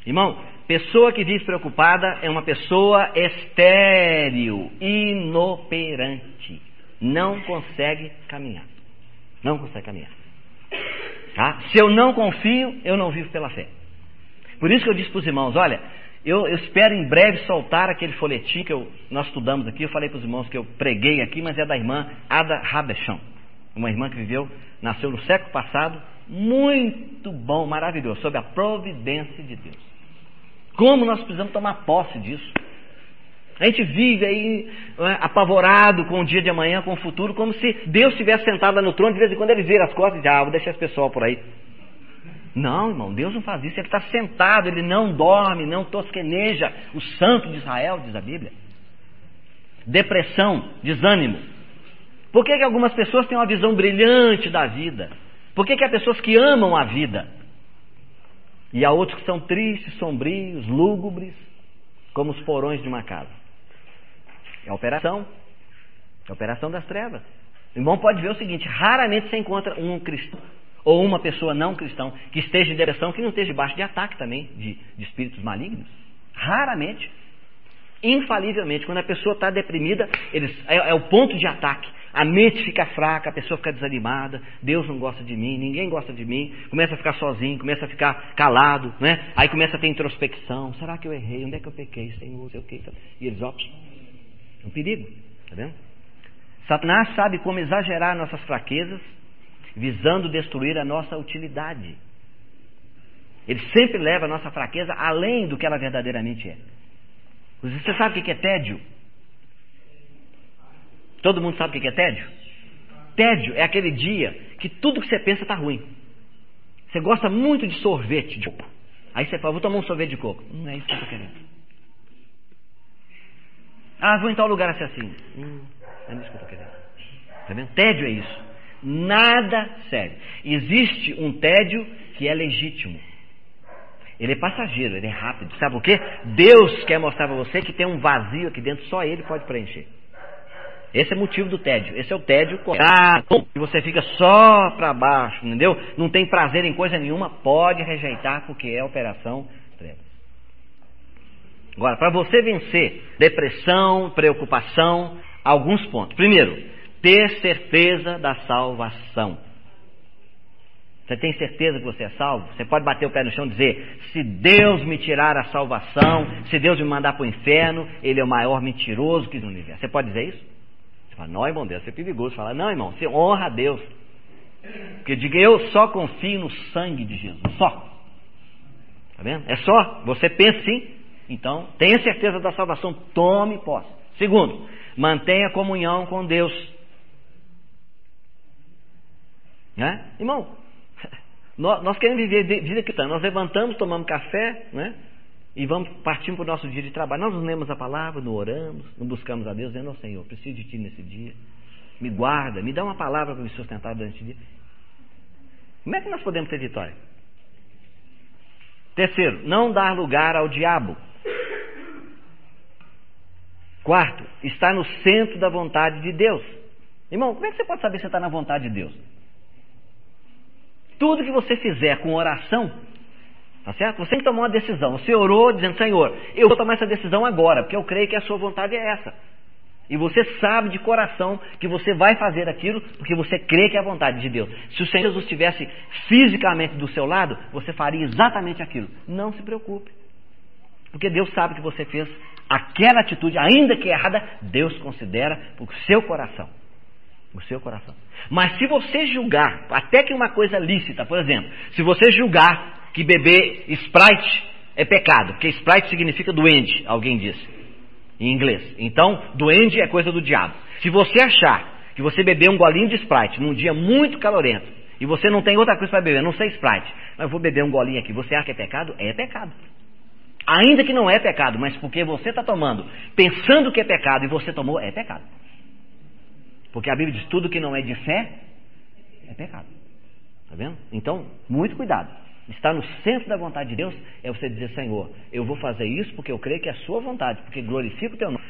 Irmão, pessoa que vive preocupada é uma pessoa estéril, inoperante. Não consegue caminhar. Não consegue caminhar. Tá? Se eu não confio, eu não vivo pela fé. Por isso que eu disse para os irmãos, olha, eu espero em breve soltar aquele folhetim que nós estudamos aqui. Eu falei para os irmãos que eu preguei aqui, mas é da irmã Ada Habesham, uma irmã que nasceu no século passado, muito bom, maravilhoso, sobre a providência de Deus. Como nós precisamos tomar posse disso. A gente vive aí apavorado com o dia de amanhã, com o futuro, como se Deus estivesse sentado lá no trono, de vez em quando ele vira as costas e diz, vou deixar esse pessoal por aí. Não, irmão, Deus não faz isso, ele está sentado, ele não dorme, não tosqueneja, o santo de Israel, diz a Bíblia. Depressão, desânimo. Por que algumas pessoas têm uma visão brilhante da vida? Por que há pessoas que amam a vida? E há outros que são tristes, sombrios, lúgubres, como os porões de uma casa. É a operação das trevas. O irmão pode ver o seguinte, raramente você encontra um cristão ou uma pessoa não cristã que esteja em depressão, que não esteja debaixo de ataque também de espíritos malignos. Raramente. Infalivelmente, quando a pessoa está deprimida, é o ponto de ataque. A mente fica fraca, a pessoa fica desanimada, Deus não gosta de mim, ninguém gosta de mim, começa a ficar sozinho, começa a ficar calado, né? Aí começa a ter introspecção, será que eu errei? Onde é que eu pequei, Senhor? Não sei o quê. E eles, é um perigo, tá vendo? Satanás sabe como exagerar nossas fraquezas, visando destruir a nossa utilidade. Ele sempre leva a nossa fraqueza além do que ela verdadeiramente é. Você sabe o que é tédio? Todo mundo sabe o que é tédio? Tédio é aquele dia que tudo que você pensa está ruim. Você gosta muito de sorvete de coco. Aí você fala, vou tomar um sorvete de coco. Não é isso que eu estou querendo. Vou em tal lugar assim. Não é isso que eu estou querendo. Tá vendo? Tédio é isso. Nada sério. Existe um tédio que é legítimo. Ele é passageiro, ele é rápido. Sabe por quê? Deus quer mostrar para você que tem um vazio aqui dentro, só Ele pode preencher. Esse é o motivo do tédio. Esse é o tédio correto. E você fica só para baixo, entendeu? Não tem prazer em coisa nenhuma, pode rejeitar, porque é operação trevas. Agora, para você vencer depressão, preocupação, alguns pontos. Primeiro, ter certeza da salvação. Você tem certeza que você é salvo? Você pode bater o pé no chão e dizer, se Deus me tirar a salvação, se Deus me mandar para o inferno, Ele é o maior mentiroso que no universo. Você pode dizer isso? Você fala, não, irmão, deve ser perigoso. Fala, não, irmão, você honra a Deus. Porque diga, eu só confio no sangue de Jesus, só. Tá vendo? É só, você pensa assim, então tenha certeza da salvação, tome posse. Segundo, mantenha comunhão com Deus. Né? Irmão, nós queremos viver vida cristã. Nós levantamos, tomamos café, né? E partimos para o nosso dia de trabalho. Nós não lemos a palavra, não oramos, não buscamos a Deus, dizendo ao Senhor, preciso de Ti nesse dia, me guarda, me dá uma palavra para me sustentar durante esse dia. Como é que nós podemos ter vitória? Terceiro, não dar lugar ao diabo. Quarto, estar no centro da vontade de Deus. Irmão, como é que você pode saber se você está na vontade de Deus? Tudo que você fizer com oração, tá certo? Você tem que tomar uma decisão. Você orou dizendo, Senhor, eu vou tomar essa decisão agora, porque eu creio que a sua vontade é essa. E você sabe de coração que você vai fazer aquilo, porque você crê que é a vontade de Deus. Se o Senhor Jesus estivesse fisicamente do seu lado, você faria exatamente aquilo. Não se preocupe. Porque Deus sabe que você fez aquela atitude, ainda que errada, Deus considera o seu coração. O seu coração. Mas se você julgar, até que uma coisa lícita, por exemplo, se você julgar que beber Sprite é pecado, porque Sprite significa duende, alguém disse, em inglês. Então, duende é coisa do diabo. Se você achar que você beber um golinho de Sprite num dia muito calorento, e você não tem outra coisa para beber, não sei Sprite, mas eu vou beber um golinho aqui, você acha que é pecado? É pecado. Ainda que não é pecado, mas porque você está tomando, pensando que é pecado, e você tomou, é pecado. Porque a Bíblia diz, tudo que não é de fé, é pecado. Tá vendo? Então, muito cuidado. estar no centro da vontade de Deus é você dizer: Senhor, eu vou fazer isso porque eu creio que é a sua vontade, porque glorifica o teu nome.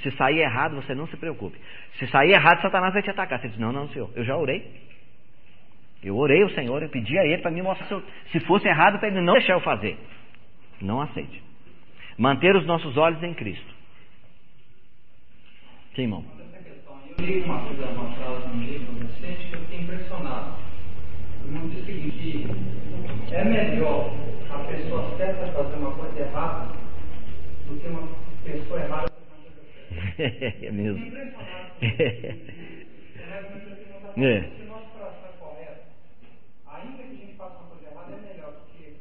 Se sair errado, você não se preocupe. Se sair errado, Satanás vai te atacar. Você diz: não, Senhor, eu já orei. Eu orei ao Senhor, eu pedi a Ele para me mostrar. Se fosse errado, para Ele não deixar eu fazer. Não aceite. Manter os nossos olhos em Cristo. Sim, irmão. Eu li uma frase no livro recente que eu fiquei impressionado. O irmão diz o seguinte: que é melhor a pessoa certa fazer uma coisa errada do que uma pessoa errada fazer uma coisa certa. É mesmo. Impressionado. Se o nosso coração é correto, ainda que a gente faça uma coisa errada, é melhor, porque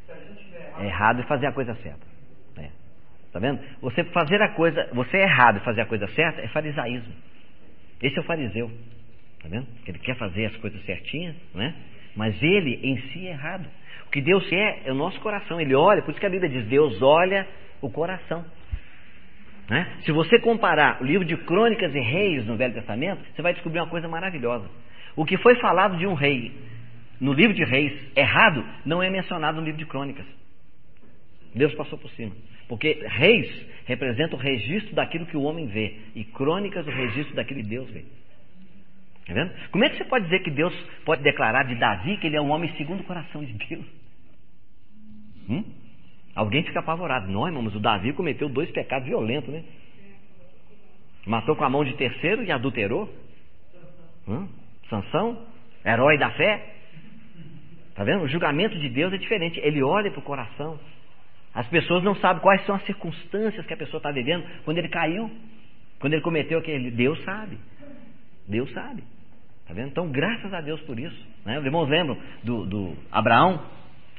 se a gente tiver errado. É errado e fazer a coisa certa. Tá vendo? Você fazer a coisa, você é errado e fazer a coisa certa é farisaísmo. Esse é o fariseu. Tá vendo? Ele quer fazer as coisas certinhas, né? Mas ele em si é errado. O que Deus quer é o nosso coração. Ele olha, por isso que a Bíblia diz: Deus olha o coração. Né? Se você comparar o livro de Crônicas e Reis no Velho Testamento, você vai descobrir uma coisa maravilhosa. O que foi falado de um rei no livro de Reis errado não é mencionado no livro de Crônicas. Deus passou por cima. Porque Reis representa o registro daquilo que o homem vê, e Crônicas o registro daquilo que Deus vê. Tá vendo? Como é que você pode dizer que Deus pode declarar de Davi que ele é um homem segundo o coração de Deus? Alguém fica apavorado. Não, irmão, mas o Davi cometeu 2 pecados violentos, né? Matou com a mão de terceiro e adulterou. Sansão, herói da fé. Tá vendo? O julgamento de Deus é diferente. Ele olha para o coração. As pessoas não sabem quais são as circunstâncias que a pessoa está vivendo quando ele caiu, quando ele cometeu aquele. Deus sabe. Deus sabe. Tá vendo? Então, graças a Deus por isso. Né? Os irmãos lembram do Abraão?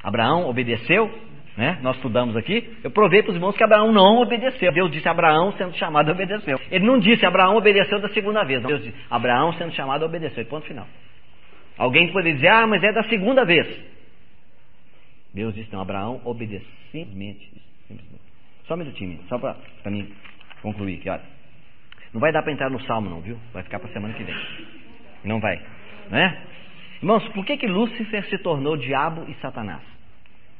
Abraão obedeceu, né? Nós estudamos aqui. Eu provei para os irmãos que Abraão não obedeceu. Deus disse: Abraão sendo chamado obedeceu. Ele não disse: Abraão obedeceu da segunda vez. Não. Deus disse: Abraão sendo chamado obedeceu. E ponto final. Alguém poderia dizer: ah, mas é da segunda vez. Deus disse: não, Abraão obedeceu simplesmente. Só um minutinho, só para mim concluir aqui, olha. Não vai dar para entrar no Salmo não, viu? Vai ficar para a semana que vem. Não vai, né? Irmãos, por que Lúcifer se tornou diabo e Satanás?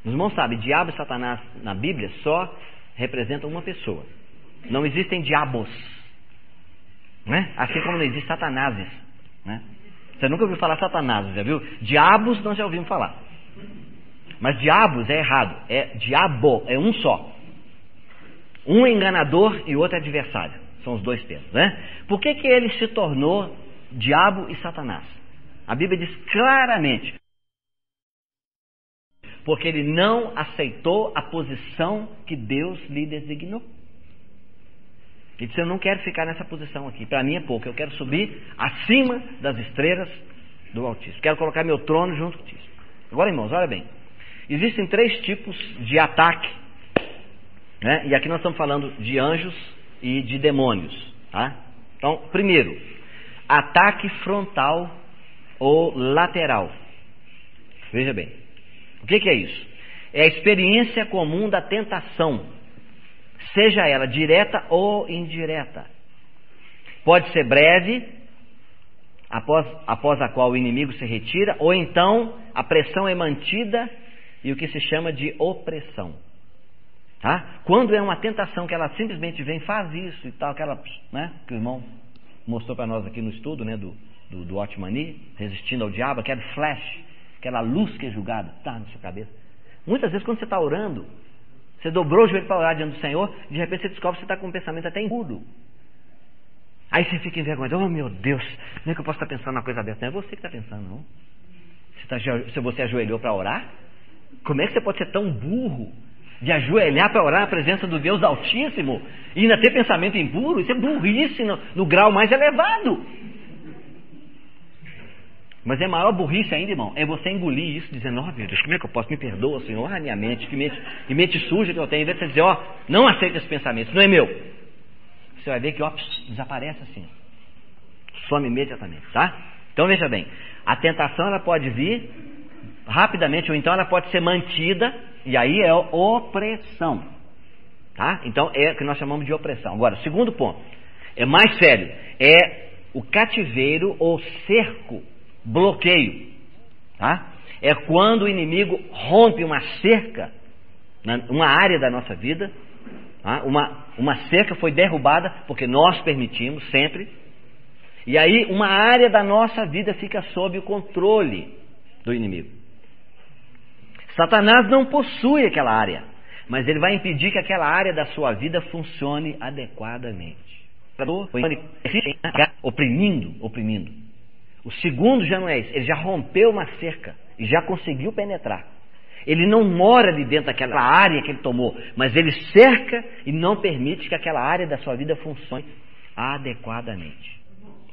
Os irmãos sabem, diabo e Satanás na Bíblia só representam uma pessoa. Não existem diabos, né? Assim como não existe satanases, né? Você nunca ouviu falar satanases, já viu? Diabos nós já ouvimos falar. Mas diabos é errado, é diabo, é um só. Um é enganador e o outro é adversário. São os 2 termos, né? Por que ele se tornou diabo e Satanás? A Bíblia diz claramente: porque ele não aceitou a posição que Deus lhe designou. Ele disse: eu não quero ficar nessa posição aqui, para mim é pouco, eu quero subir acima das estrelas do Altíssimo, quero colocar meu trono junto com o Altíssimo. Agora, irmãos, olha bem. Existem 3 tipos de ataque, né? E aqui nós estamos falando de anjos e de demônios, tá? Então, primeiro, ataque frontal ou lateral. Veja bem, o que é isso? É a experiência comum da tentação, seja ela direta ou indireta. Pode ser breve, após a qual o inimigo se retira, ou então a pressão é mantida e o que se chama de opressão. Tá? Quando é uma tentação que ela simplesmente vem, faz isso e tal, aquela, né, que o irmão mostrou para nós aqui no estudo, né, do Otmani, resistindo ao diabo, aquele flash, aquela luz que é julgada, tá na sua cabeça. Muitas vezes quando você está orando, você dobrou o joelho para orar diante do Senhor, de repente você descobre que você está com um pensamento até impuro. Aí você fica envergonhado: oh meu Deus, como é que eu posso estar pensando uma coisa dessa? Não é você que está pensando, não. Se você ajoelhou para orar, como é que você pode ser tão burro de ajoelhar para orar na presença do Deus Altíssimo e ainda ter pensamento impuro? Isso é burrice no grau mais elevado. Mas é maior burrice ainda, irmão, é você engolir isso, dizendo: ó, meu Deus, como é que eu posso? Me perdoa, Senhor, a minha mente, que mente suja que eu tenho. Em vez de você dizer: ó, não aceita esse pensamento, não é meu. Você vai ver que, ó, desaparece assim, some imediatamente, tá? Então veja bem, a tentação ela pode vir rapidamente, ou então ela pode ser mantida, e aí é opressão, tá? Então é o que nós chamamos de opressão. Agora, segundo ponto, é mais sério, é o cativeiro ou cerco, bloqueio, tá? É quando o inimigo rompe uma cerca, uma área da nossa vida, uma cerca foi derrubada porque nós permitimos sempre, e aí uma área da nossa vida fica sob o controle do inimigo. Satanás não possui aquela área, mas ele vai impedir que aquela área da sua vida funcione adequadamente. Oprimindo. O segundo já não é isso, ele já rompeu uma cerca e já conseguiu penetrar. Ele não mora ali dentro daquela área que ele tomou, mas ele cerca e não permite que aquela área da sua vida funcione adequadamente.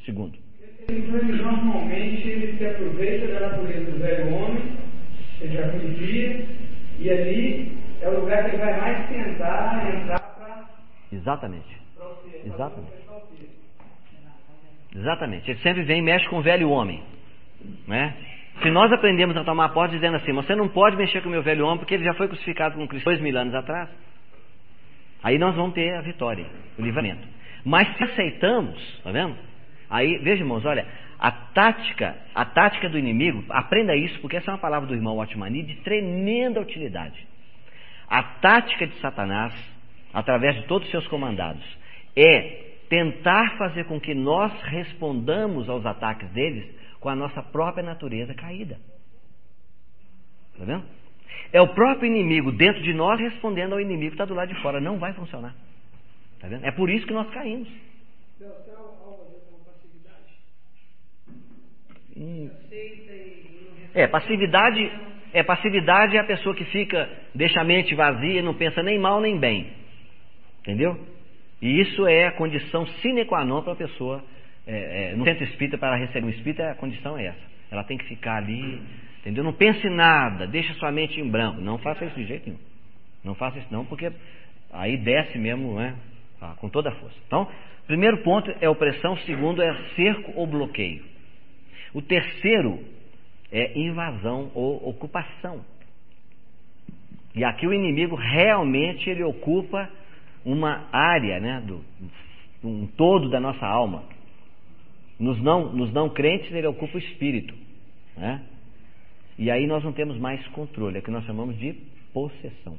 Segundo. Ele normalmente se aproveita da natureza do velho homem, ele já conhecia, e ali é o lugar que ele vai mais tentar entrar para... Exatamente. Ele sempre vem e mexe com o velho homem, né? Se nós aprendemos a tomar posse dizendo assim, você não pode mexer com o meu velho homem porque ele já foi crucificado com Cristo 2000 anos atrás, aí nós vamos ter a vitória, o livramento. Mas se aceitamos, tá vendo? Aí, veja, irmãos, olha, a tática do inimigo, aprenda isso, porque essa é uma palavra do irmão Watmani de tremenda utilidade. A tática de Satanás, através de todos os seus comandados, é tentar fazer com que nós respondamos aos ataques deles com a nossa própria natureza caída. Está vendo? É o próprio inimigo dentro de nós respondendo ao inimigo que está do lado de fora. Não vai funcionar. Está vendo? É por isso que nós caímos. Passividade é a pessoa que deixa a mente vazia e não pensa nem mal nem bem. Entendeu? E isso é a condição sine qua non para a pessoa, no centro espírita, para receber um espírita, a condição é essa. Ela tem que ficar ali, entendeu? Não pense em nada, deixa sua mente em branco. Não faça isso de jeito nenhum. Não faça isso não, porque aí desce mesmo, né? Com toda a força. Então, primeiro ponto é opressão, segundo é cerco ou bloqueio. O terceiro é invasão ou ocupação. E aqui o inimigo realmente ele ocupa uma área, né, um todo da nossa alma. Nos não crentes ele ocupa o espírito, né? E aí nós não temos mais controle, é o que nós chamamos de possessão.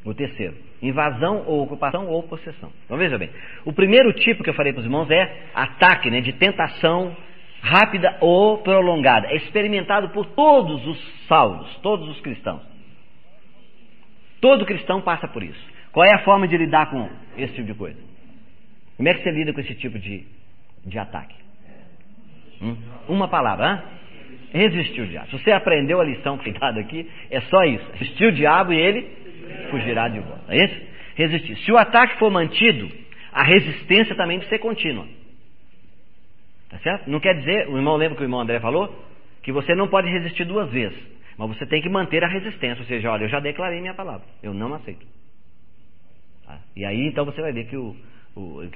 O terceiro, invasão ou ocupação ou possessão. Então veja bem, o primeiro tipo que eu falei para os irmãos é ataque, né, de tentação rápida ou prolongada. É experimentado por todos os salvos, todos os cristãos. Todo cristão passa por isso. Qual é a forma de lidar com esse tipo de coisa? Como é que você lida com esse tipo de ataque? Uma palavra, resistir o diabo. Se você aprendeu a lição que foi dada aqui, é só isso. Resistir o diabo e ele fugirá de vós. É isso? Resistir. Se o ataque for mantido, a resistência também deve ser contínua. Tá certo? Não quer dizer, o irmão lembra que o irmão André falou? Que você não pode resistir duas vezes. Mas você tem que manter a resistência. Ou seja, olha, eu já declarei minha palavra. Eu não aceito. Tá? E aí então você vai ver que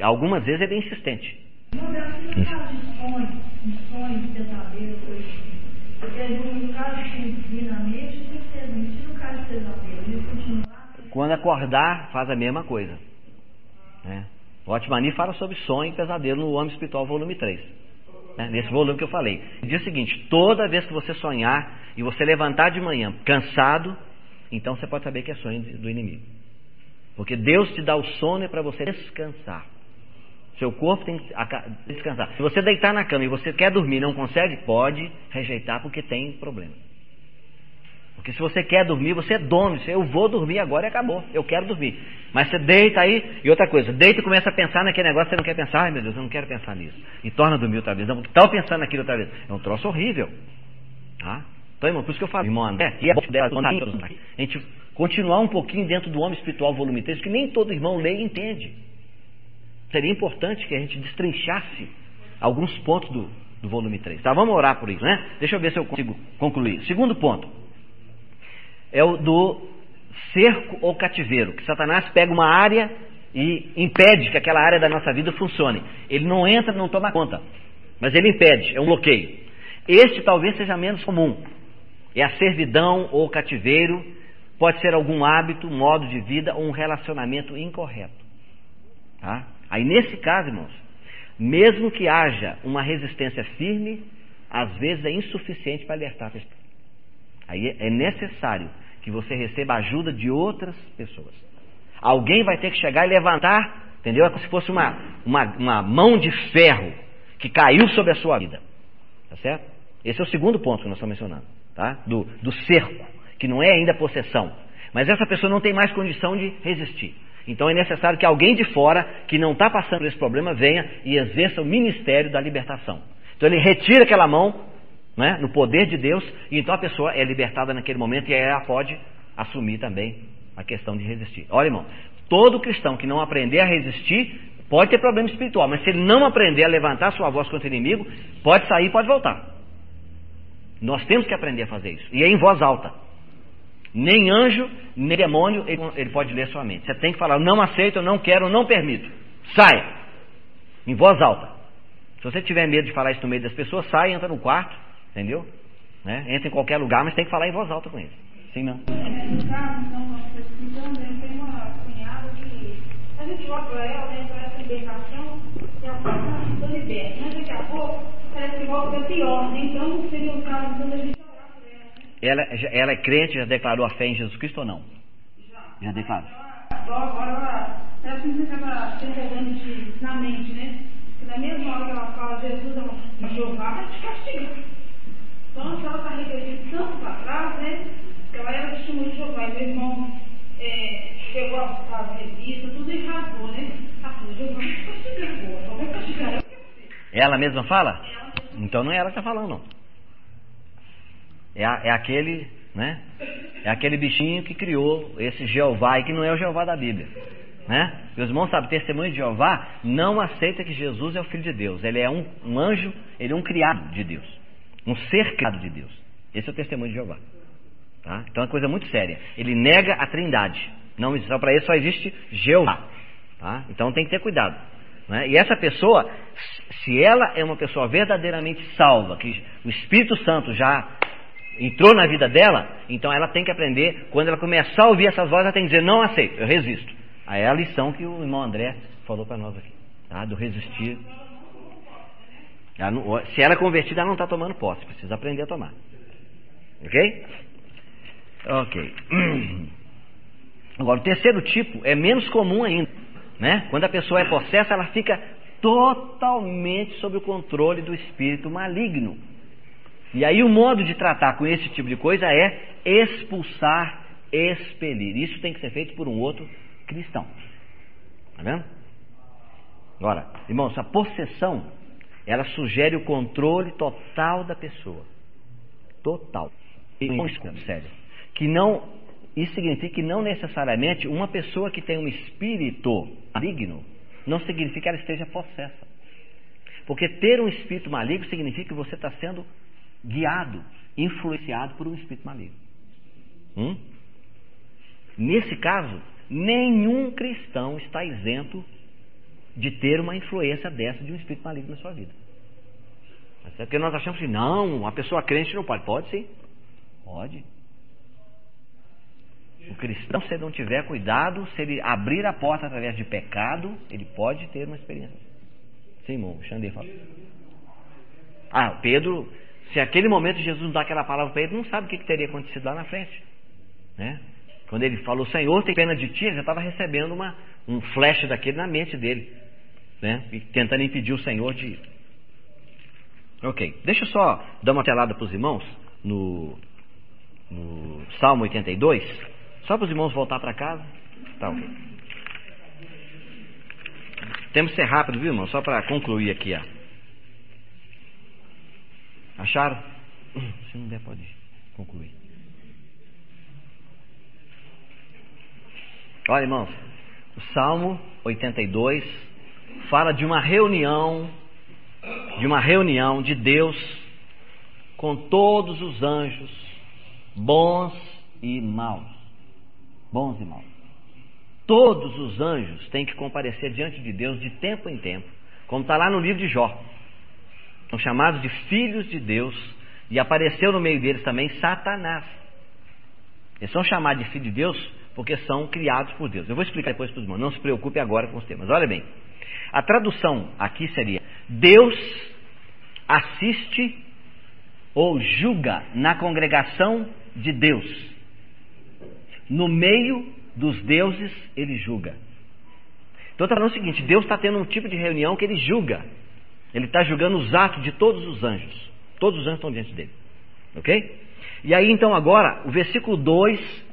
algumas vezes ele é insistente. No caso de sonhos, pesadelos, porque no caso de treinamento, no caso de pesadelo, ele continuar. Quando acordar, faz a mesma coisa. Né? O Watmani fala sobre sonho e pesadelo no Homem Espiritual, volume 3. Né? Nesse volume que eu falei. Ele diz o seguinte: toda vez que você sonhar e você levantar de manhã cansado, então você pode saber que é sonho do inimigo. Porque Deus te dá o sono para você descansar. Seu corpo tem que descansar. Se você deitar na cama e você quer dormir e não consegue, pode rejeitar porque tem problema. Porque se você quer dormir, você dorme. Eu vou dormir agora e acabou. Eu quero dormir. Mas você deita aí, e outra coisa, deita e começa a pensar naquele negócio que você não quer pensar. Ai meu Deus, eu não quero pensar nisso. E torna a dormir outra vez. Não, estava pensando naquilo outra vez. É um troço horrível. Tá? Então, irmão, por isso que eu falo, irmão André, e é bom a gente continuar um pouquinho dentro do Homem Espiritual, volume 3, que nem todo irmão lê e entende. Seria importante que a gente destrinchasse alguns pontos do volume 3. Tá, vamos orar por isso, né? Deixa eu ver se eu consigo concluir. Segundo ponto é o do cerco ou cativeiro, que Satanás pega uma área e impede que aquela área da nossa vida funcione. Ele não entra, não toma conta, mas ele impede, é um bloqueio. Este talvez seja menos comum. É a servidão ou cativeiro, pode ser algum hábito, modo de vida ou um relacionamento incorreto. Tá? Aí nesse caso, irmãos, mesmo que haja uma resistência firme, às vezes é insuficiente para alertar a pessoa. Aí é necessário que você receba a ajuda de outras pessoas. Alguém vai ter que chegar e levantar, entendeu? É como se fosse uma mão de ferro que caiu sobre a sua vida. Tá certo? Esse é o segundo ponto que nós estamos mencionando, tá? Do cerco, que não é ainda possessão. Mas essa pessoa não tem mais condição de resistir. Então é necessário que alguém de fora, que não está passando por esse problema, venha e exerça o ministério da libertação. Então ele retira aquela mão, né, no poder de Deus, e então a pessoa é libertada naquele momento, e aí ela pode assumir também a questão de resistir. Olha, irmão, todo cristão que não aprender a resistir pode ter problema espiritual, mas se ele não aprender a levantar sua voz contra o inimigo, pode sair e pode voltar. Nós temos que aprender a fazer isso, e é em voz alta. Nem anjo, nem demônio ele pode ler sua mente. Você tem que falar: não aceito, eu não quero, eu não permito. Saia! Em voz alta. Se você tiver medo de falar isso no meio das pessoas, sai, entra no quarto, entendeu? Né? Entra em qualquer lugar, mas tem que falar em voz alta com eles. Sim, não? No caso, então, nós estamos explicando, tem uma cunhada que a gente volta para ela, né, para essa libertação, e ela fala: estou liberta. Mas daqui a pouco parece que volta para pior, né? Então não seria o caso quando a gente orar por ela, né? Ela é crente, já declarou a fé em Jesus Cristo ou não? Já declarou. Agora, parece que você acaba interrogando na mente, né? Porque na mesma hora que ela fala Jesus é um Jeová, vai te castigar. Então, se ela está refletindo tanto para trás, né? Ela era testemunha de Jeová, e meu irmão chegou a fazer revista, tudo e rasgou, né? Ela falou: Jeová vai te castigar agora, só vai castigar. Ela mesma fala? Então não é ela que está falando, não. É aquele, né? É aquele bichinho que criou esse Jeová, e que não é o Jeová da Bíblia, né? Meus irmãos sabem, testemunho de Jeová não aceita que Jesus é o Filho de Deus. Ele é um anjo, ele é um criado de Deus, um ser criado de Deus. Esse é o testemunho de Jeová, tá? Então é uma coisa muito séria. Ele nega a Trindade. Não, só para isso só existe Jeová, tá? Então tem que ter cuidado, né? E essa pessoa, se ela é uma pessoa verdadeiramente salva, que o Espírito Santo já entrou na vida dela, então ela tem que aprender, quando ela começar a ouvir essas vozes, ela tem que dizer: não aceito, eu resisto. Aí é a lição que o irmão André falou para nós aqui, tá? Do resistir. Se ela é convertida, ela não está tomando posse, precisa aprender a tomar. Ok? Ok. Agora, o terceiro tipo é menos comum ainda, né? Quando a pessoa é possessa, ela fica totalmente sob o controle do espírito maligno. E aí o modo de tratar com esse tipo de coisa é expulsar, expelir. Isso tem que ser feito por um outro cristão. Tá vendo? Agora, irmãos, a possessão, ela sugere o controle total da pessoa. Total. Sério. Que não, isso significa que não necessariamente uma pessoa que tem um espírito maligno não significa que ela esteja possessa. Porque ter um espírito maligno significa que você está sendo guiado, influenciado por um espírito maligno. Nesse caso, nenhum cristão está isento de ter uma influência dessa de um espírito maligno na sua vida. Porque nós achamos que não, uma pessoa crente não pode. Pode sim, pode. O cristão, se ele não tiver cuidado, se ele abrir a porta através de pecado, ele pode ter uma experiência. Sim, irmão, o Xandê fala. Pedro, se aquele momento Jesus não dá aquela palavra para ele, não sabe o que teria acontecido lá na frente, né? Quando ele falou: Senhor, tem pena de ti, ele já estava recebendo um flash daquele na mente dele, né? E tentando impedir o Senhor de ir. Ok, deixa eu só dar uma telada para os irmãos no Salmo 82, só para os irmãos voltar para casa. Tá, ok. Temos que ser rápido, viu, irmão? Só para concluir aqui, ó. Acharam? Se não der, pode concluir. Olha, irmãos, o Salmo 82 fala de uma reunião de Deus com todos os anjos, bons e maus. Bons e maus. Todos os anjos têm que comparecer diante de Deus de tempo em tempo, como está lá no livro de Jó. São chamados de filhos de Deus, e apareceu no meio deles também Satanás. Eles são chamados de filhos de Deus porque são criados por Deus. Eu vou explicar depois para os irmãos, não se preocupe agora com os temas. Olha bem, a tradução aqui seria: Deus assiste ou julga na congregação de Deus. No meio dos deuses, ele julga. Então está falando o seguinte, Deus está tendo um tipo de reunião que ele julga. Ele está julgando os atos de todos os anjos. Todos os anjos estão diante dele. Ok? E aí então agora, o versículo 2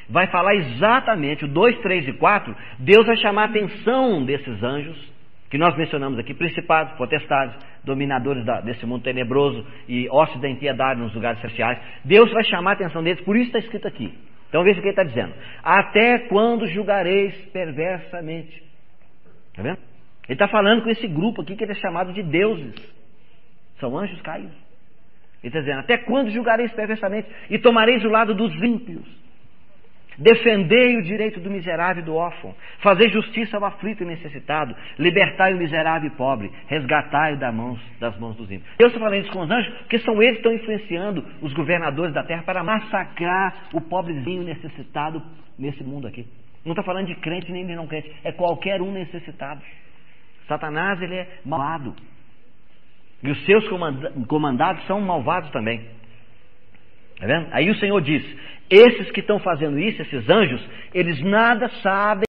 vai falar exatamente, o 2, 3 e 4, Deus vai chamar a atenção desses anjos, que nós mencionamos aqui, principados, potestades, dominadores desse mundo tenebroso e hostes da impiedade nos lugares celestiais. Deus vai chamar a atenção deles, por isso está escrito aqui. Então veja o que ele está dizendo. Até quando julgareis perversamente? Está vendo? Ele está falando com esse grupo aqui que ele é chamado de deuses. São anjos caídos. Ele está dizendo, até quando julgareis perversamente e tomareis o lado dos ímpios? Defendei o direito do miserável e do órfão, fazei justiça ao aflito e necessitado, libertai o miserável e pobre, resgatai-o das mãos dos ímpios. Deus está falando isso com os anjos, porque são eles que estão influenciando os governadores da terra para massacrar o pobrezinho necessitado nesse mundo aqui. Não está falando de crente nem de não crente, é qualquer um necessitado. Satanás, ele é malvado. E os seus comandados são malvados também. Tá vendo? Aí o Senhor diz, esses que estão fazendo isso, esses anjos, eles nada sabem